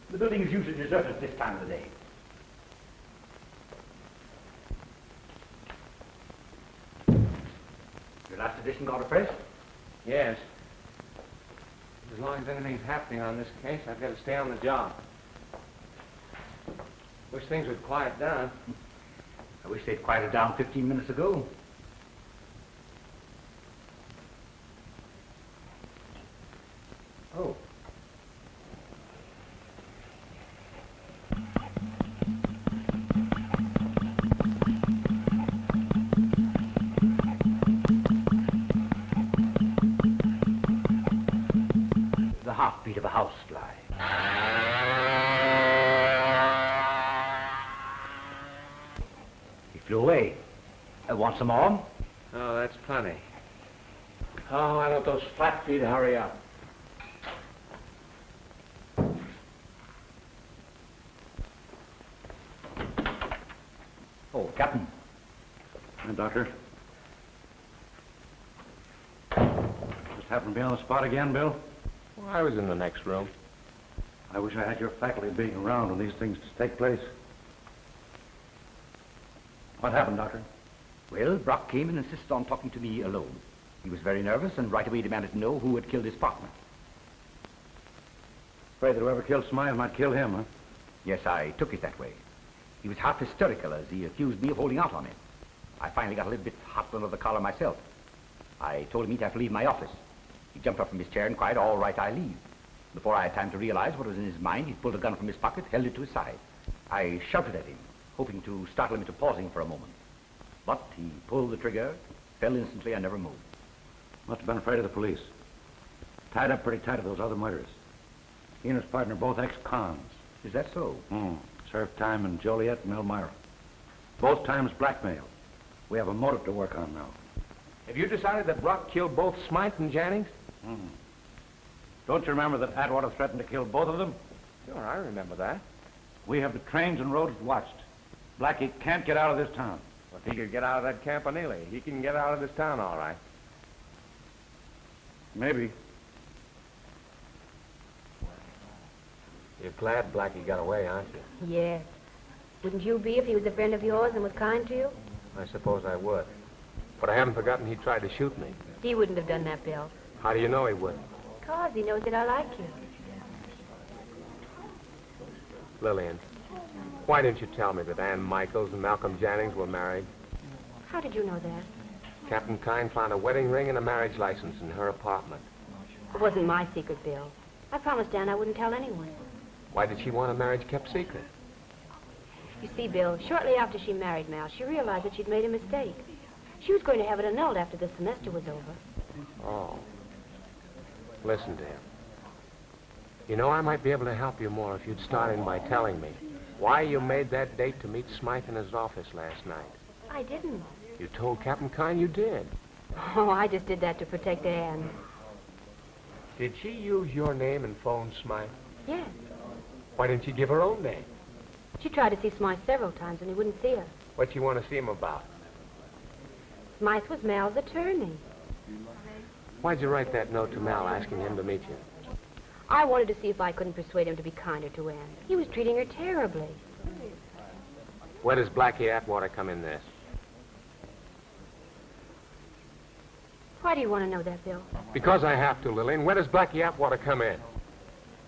The building is usually deserted at this time of the day. Your last edition got a press? Yes. As long as anything's happening on this case, I've got to stay on the job. Wish things would quiet down. I wish they'd quieted down 15 minutes ago. Oh. The heartbeat of a housefly. He flew away. Want some more? Oh, that's plenty. Oh, why don't those flat feet hurry up? Oh, Captain. Doctor. Just happened to be on the spot again, Bill? Well, I was in the next room. I wish I had your faculty being around when these things take place. What happened, Doctor? Well, Brock came and insisted on talking to me alone. He was very nervous and right away demanded to know who had killed his partner. Afraid that whoever killed Smythe might kill him, huh? Yes, I took it that way. He was half hysterical as he accused me of holding out on him. I finally got a little bit hot under the collar myself. I told him he'd have to leave my office. He jumped up from his chair and cried, "All right, I leave." Before I had time to realize what was in his mind, he pulled a gun from his pocket, held it to his side. I shouted at him, hoping to startle him into pausing for a moment. But he pulled the trigger, fell instantly, and never moved. Must have been afraid of the police. Tied up pretty tight to those other murderers. He and his partner both ex-cons. Is that so? Served time in Joliet and Elmira. Both times blackmail. We have a motive to work on now. Have you decided that Brock killed both Smythe and Jennings? Don't you remember that Atwater threatened to kill both of them? Sure, I remember that. We have the trains and roads watched. Blackie can't get out of this town. Well, if he could get out of that campanile, he can get out of this town all right. Maybe. You're glad Blackie got away, aren't you? Yes. Wouldn't you be if he was a friend of yours and was kind to you? I suppose I would. But I haven't forgotten he tried to shoot me. He wouldn't have done that, Bill. How do you know he wouldn't? Because he knows that I like you. Lillian, why didn't you tell me that Ann Michaels and Malcolm Jennings were married? How did you know that? Captain Kine found a wedding ring and a marriage license in her apartment. It wasn't my secret, Bill. I promised Ann I wouldn't tell anyone. Why did she want a marriage kept secret? You see, Bill, shortly after she married Mal, she realized that she'd made a mistake. She was going to have it annulled after the semester was over. Oh. Listen to him. You know, I might be able to help you more if you'd start in by telling me why you made that date to meet Smythe in his office last night. I didn't. You told Captain Kine you did. Oh, I just did that to protect Ann. Did she use your name and phone Smythe? Yes. Why didn't she give her own name? She tried to see Smythe several times, and he wouldn't see her. What'd she want to see him about? Smythe was Mal's attorney. Why'd you write that note to Mal asking him to meet you? I wanted to see if I couldn't persuade him to be kinder to Ann. He was treating her terribly. Where does Blackie Atwater come in this? Why do you want to know that, Bill? Because I have to, Lillian. Where does Blackie Atwater come in?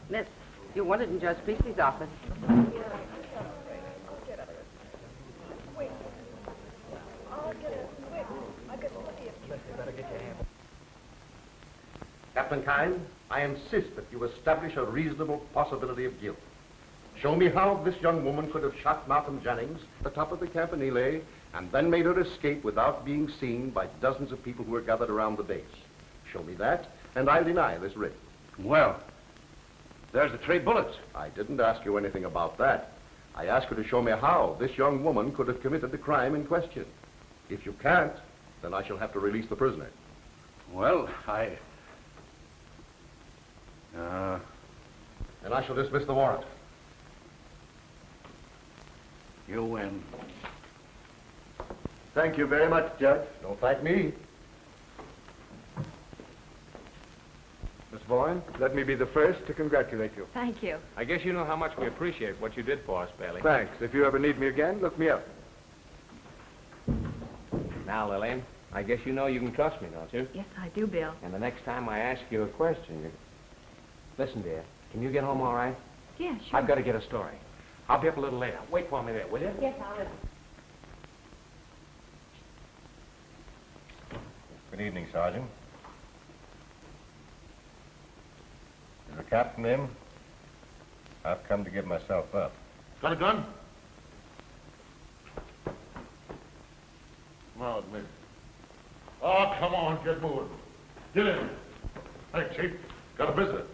Miss, you wanted in Judge Priestley's office. Captain Kine, I insist that you establish a reasonable possibility of guilt. Show me how this young woman could have shot Malcolm Jennings at the top of the Campanile and then made her escape without being seen by dozens of people who were gathered around the base. Show me that, and I'll deny this writ. Well, there's the 3 bullets. I didn't ask you anything about that. I asked you to show me how this young woman could have committed the crime in question. If you can't, then I shall have to release the prisoner. Well, And I shall dismiss the warrant. You win. Thank you very much, Judge. Don't thank me. Miss Vaughn, let me be the first to congratulate you. Thank you. I guess you know how much we appreciate what you did for us, Bailey. Thanks. If you ever need me again, look me up. Now, Lillian, I guess you know you can trust me, don't you? Yes, I do, Bill. And the next time I ask you a question, you... Listen, dear, can you get home all right? Yeah, sure. I've got to get a story. I'll be up a little later. Wait for me there, will you? Yes, I will. Good evening, Sergeant. Is the captain in? I've come to give myself up. Got a gun? Come on, Mick. Oh, come on, get moving. Get in. Hey, Chief, got a visitor.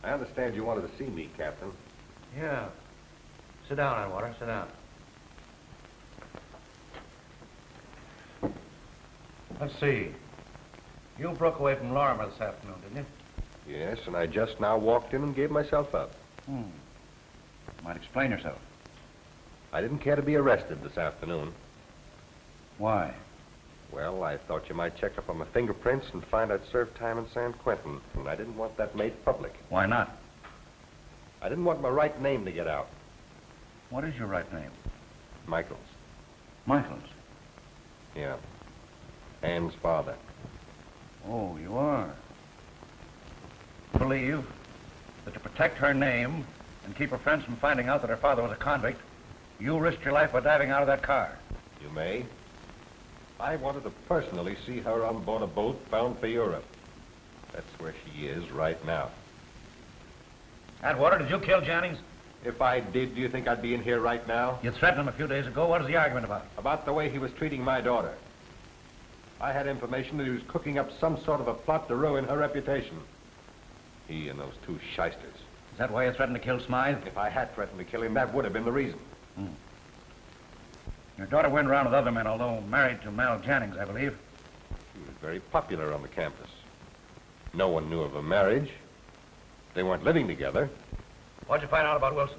I understand you wanted to see me, Captain. Yeah. Sit down, Atwater. Sit down. Let's see. You broke away from Lorimer this afternoon, didn't you? Yes, and I just now walked in and gave myself up. Might explain yourself. I didn't care to be arrested this afternoon. Why? Well, I thought you might check up on my fingerprints and find I'd served time in San Quentin, and I didn't want that made public. Why not? I didn't want my right name to get out. What is your right name? Michaels. Michaels. Yeah. Ann's father. Oh, you are. Believe that to protect her name and keep her friends from finding out that her father was a convict, you risked your life by diving out of that car. You may. I wanted to personally see her on board a boat bound for Europe. That's where she is right now. Atwater, did you kill Jennings? If I did, do you think I'd be in here right now? You threatened him a few days ago. What is the argument about? About the way he was treating my daughter. I had information that he was cooking up some sort of a plot to ruin her reputation. He and those 2 shysters. Is that why you threatened to kill Smythe? If I had threatened to kill him, that would have been the reason. Your daughter went around with other men, although married to Mal Jennings, I believe. She was very popular on the campus. No one knew of a marriage. They weren't living together. What'd you find out about Wilson?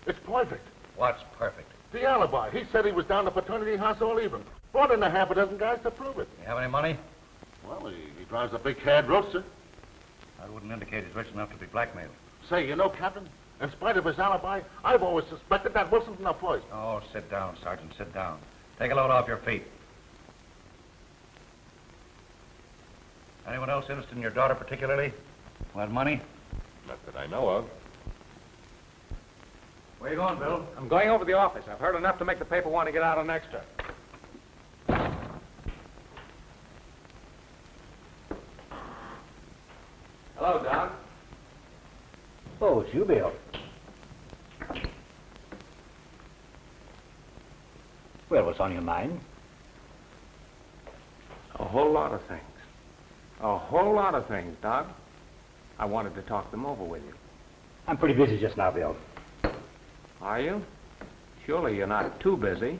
It's perfect. What's perfect? The alibi. He said he was down to fraternity house all evening. Brought in a half a dozen guys to prove it. You have any money? Well, he drives a big cad roadster. That wouldn't indicate he's rich enough to be blackmailed. Say, you know, Captain, in spite of his alibi, I've always suspected that Wilson's no poison. Oh, sit down, Sergeant, sit down. Take a load off your feet. Anyone else interested in your daughter particularly? Want money? Not that I know of. Where you going, Bill? I'm going over to the office. I've heard enough to make the paper want to get out an extra. Hello, Doc. Oh, it's you, Bill. Well, what's on your mind? A whole lot of things. A whole lot of things, Doc. I wanted to talk them over with you. I'm pretty busy just now, Bill. Are you? Surely you're not too busy.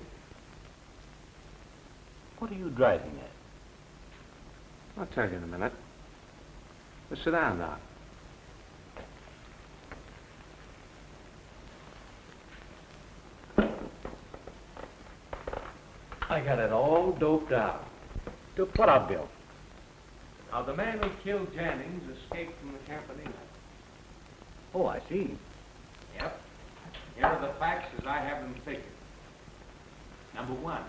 What are you driving at? I'll tell you in a minute. Just sit down, Doc. I got it all doped out. Doped what out, Bill? Now, the man who killed Jennings escaped from the Campanile. Oh, I see. Yep. Here are the facts as I have them figured. Number one,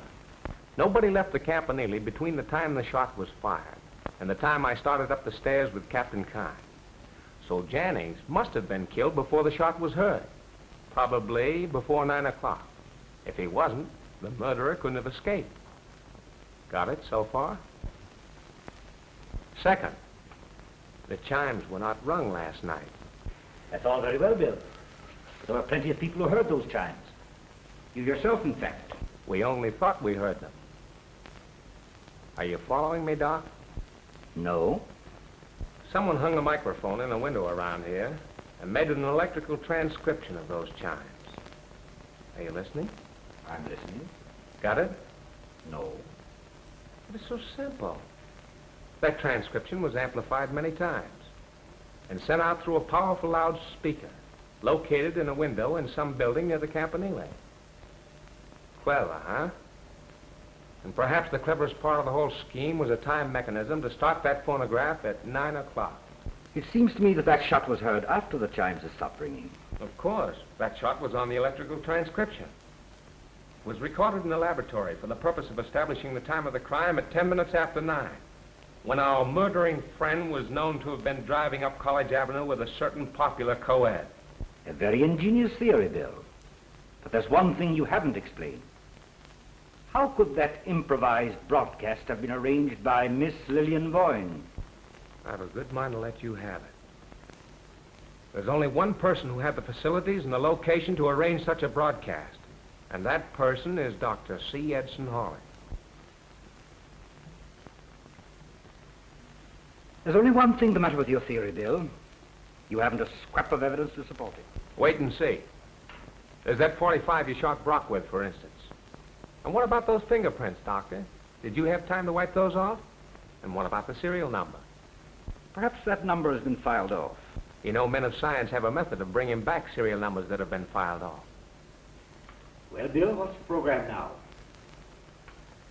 nobody left the Campanile between the time the shot was fired and the time I started up the stairs with Captain Kine. So Jennings must have been killed before the shot was heard, probably before 9 o'clock. If he wasn't, the murderer couldn't have escaped. Got it so far? Second, the chimes were not rung last night. That's all very well, Bill. But there were plenty of people who heard those chimes. You yourself, in fact. We only thought we heard them. Are you following me, Doc? No. Someone hung a microphone in a window around here and made an electrical transcription of those chimes. Are you listening? I'm listening. Got it? No. But it's so simple. That transcription was amplified many times and sent out through a powerful loudspeaker located in a window in some building near the Campanile. Clever, huh? And perhaps the cleverest part of the whole scheme was a time mechanism to start that phonograph at 9 o'clock. It seems to me that that shot was heard after the chimes had stopped ringing. Of course. That shot was on the electrical transcription. It was recorded in the laboratory for the purpose of establishing the time of the crime at 10 minutes after 9, when our murdering friend was known to have been driving up College Avenue with a certain popular co-ed. A very ingenious theory, Bill. But there's one thing you haven't explained. How could that improvised broadcast have been arranged by Miss Lillian Boyne? I have a good mind to let you have it. There's only one person who had the facilities and the location to arrange such a broadcast, and that person is Dr. C. Edson Hawley. There's only one thing the matter with your theory, Bill. You haven't a scrap of evidence to support it. Wait and see. There's that .45 you shot Brock with, for instance. And what about those fingerprints, Doctor? Did you have time to wipe those off? And what about the serial number? Perhaps that number has been filed off. You know, men of science have a method of bringing back serial numbers that have been filed off. Well, Bill, what's the program now?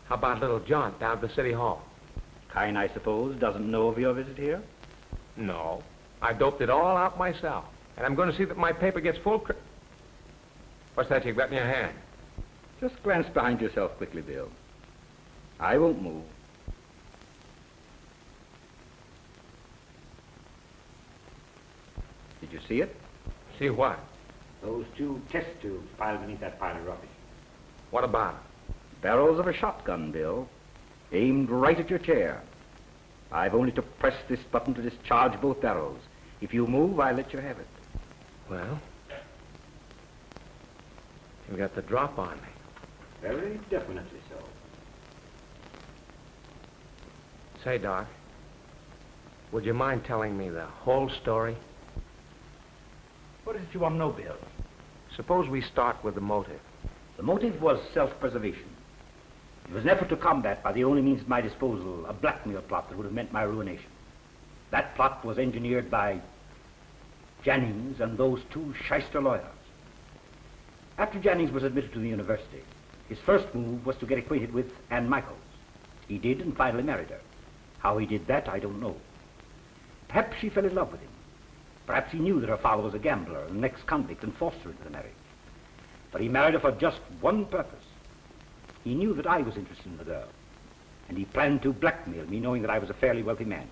How about a little jaunt down to City Hall? Kine, I suppose, doesn't know of your visit here? No. I doped it all out myself. And I'm going to see that my paper gets full What's that you've got in your hand? Just glance behind yourself quickly, Bill. I won't move. Did you see it? See what? Those 2 test tubes piled beneath that pile of rubbish. What about it? Barrels of a shotgun, Bill. Aimed right at your chair. I've only to press this button to discharge both barrels. If you move, I'll let you have it. Well, you got the drop on me. Very definitely so. Say, Doc, would you mind telling me the whole story? What is it you want to know, Bill? Suppose we start with the motive. The motive was self-preservation. It was an effort to combat, by the only means at my disposal, a blackmail plot that would have meant my ruination. That plot was engineered by Jennings and those 2 shyster lawyers. After Jennings was admitted to the university, his first move was to get acquainted with Ann Michaels. He did and finally married her. How he did that, I don't know. Perhaps she fell in love with him. Perhaps he knew that her father was a gambler and an ex-convict and forced her into the marriage. But he married her for just one purpose. He knew that I was interested in the girl, and he planned to blackmail me, knowing that I was a fairly wealthy man.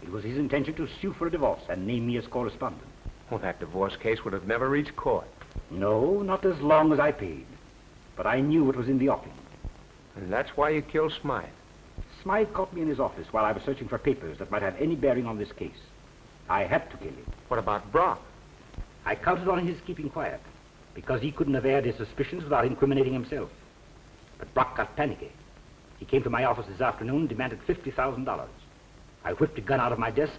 It was his intention to sue for a divorce and name me as correspondent. Well, that divorce case would have never reached court. No, not as long as I paid. But I knew it was in the offing. And that's why you killed Smythe. Smythe caught me in his office while I was searching for papers that might have any bearing on this case. I had to kill him. What about Brock? I counted on his keeping quiet, because he couldn't have aired his suspicions without incriminating himself. But Brock got panicky. He came to my office this afternoon, demanded $50,000. I whipped a gun out of my desk,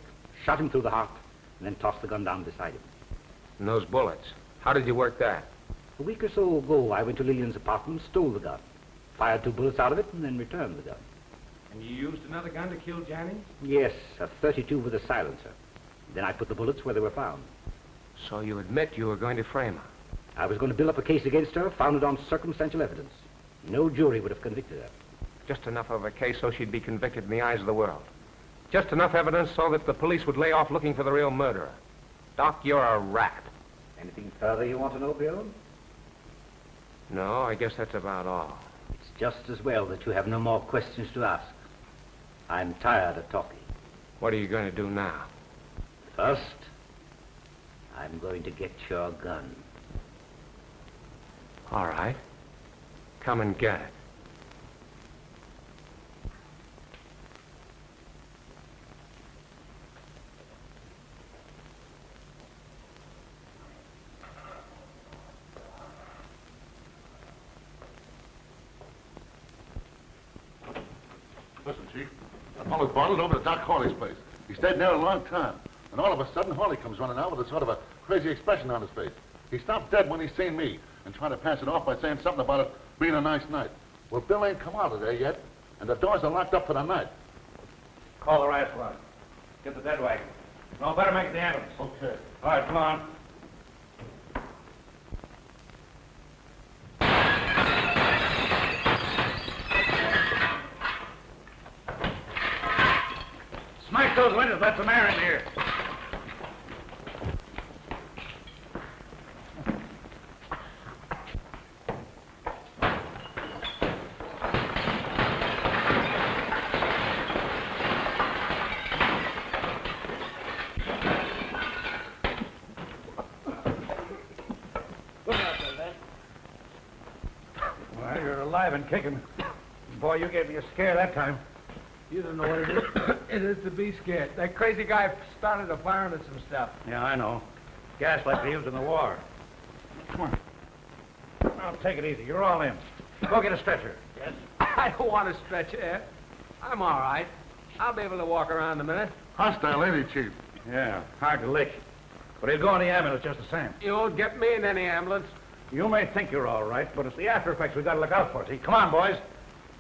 shot him through the heart, and then tossed the gun down beside him. And those bullets, how did you work that? A week or so ago, I went to Lillian's apartment, stole the gun, fired 2 bullets out of it, and then returned the gun. And you used another gun to kill Jennings? Yes, a .32 with a silencer. Then I put the bullets where they were found. So you admit you were going to frame her? I was going to build up a case against her, founded on circumstantial evidence. No jury would have convicted her. Just enough of a case so she'd be convicted in the eyes of the world. Just enough evidence so that the police would lay off looking for the real murderer. Doc, you're a rat. Anything further you want to know, Bill? No, I guess that's about all. It's just as well that you have no more questions to ask. I'm tired of talking. What are you going to do now? First, I'm going to get your gun. All right. Come and get it. Listen, Chief. I followed Bartlett over to Doc Hawley's place. He stayed there a long time. And all of a sudden, Hawley comes running out with a sort of a crazy expression on his face. He stopped dead when he seen me and tried to pass it off by saying something about it being a nice night. Well, Bill ain't come out of there yet, and the doors are locked up for the night. Call the riot squad. Get the dead wagon. No, better make it the ambulance. Okay. All right, come on. Smash those windows. Let some air in here. Well, you're alive and kicking. Boy, you gave me a scare that time. You don't know what it is. It is to be scared. That crazy guy started a firing at some stuff. Yeah, I know. Gas like they used in the war. Come on. Now, take it easy. You're all in. Go get a stretcher. Yes? I don't want to stretch it. I'm all right. I'll be able to walk around in a minute. Hostile, ain't he, Chief? Yeah, hard to lick. But he'll go in the ambulance just the same. You won't get me in any ambulance. You may think you're all right, but it's the after effects we've got to look out for. See, come on, boys.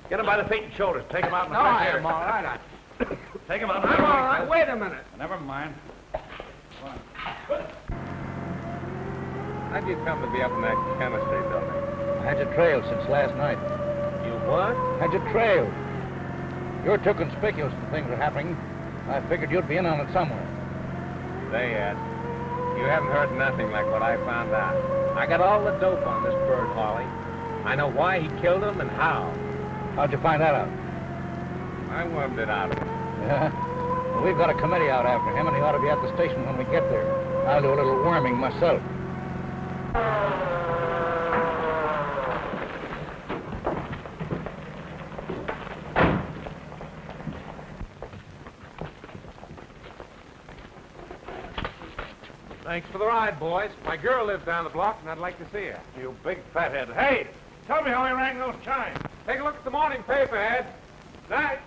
Get him by the feet and shoulders. Take him out in the No, fresh I air. am all right. Take him out. I'm all right. Wait a minute. Never mind. How'd you come to be up in that chemistry building? I had you trailed since last night. You what? Had you trailed. You're too conspicuous when things are happening. I figured you'd be in on it somewhere. Say, Ed, you haven't heard nothing like what I found out. I got all the dope on this bird, Hawley. I know why he killed him and how. How'd you find that out? I wormed it out of him. Yeah? Well, we've got a committee out after him, and he ought to be at the station when we get there. I'll do a little worming myself. Thanks for the ride, boys. My girl lives down the block, and I'd like to see her. You big fathead. Hey, tell me how he rang those chimes. Take a look at the morning paper, Ed. Night.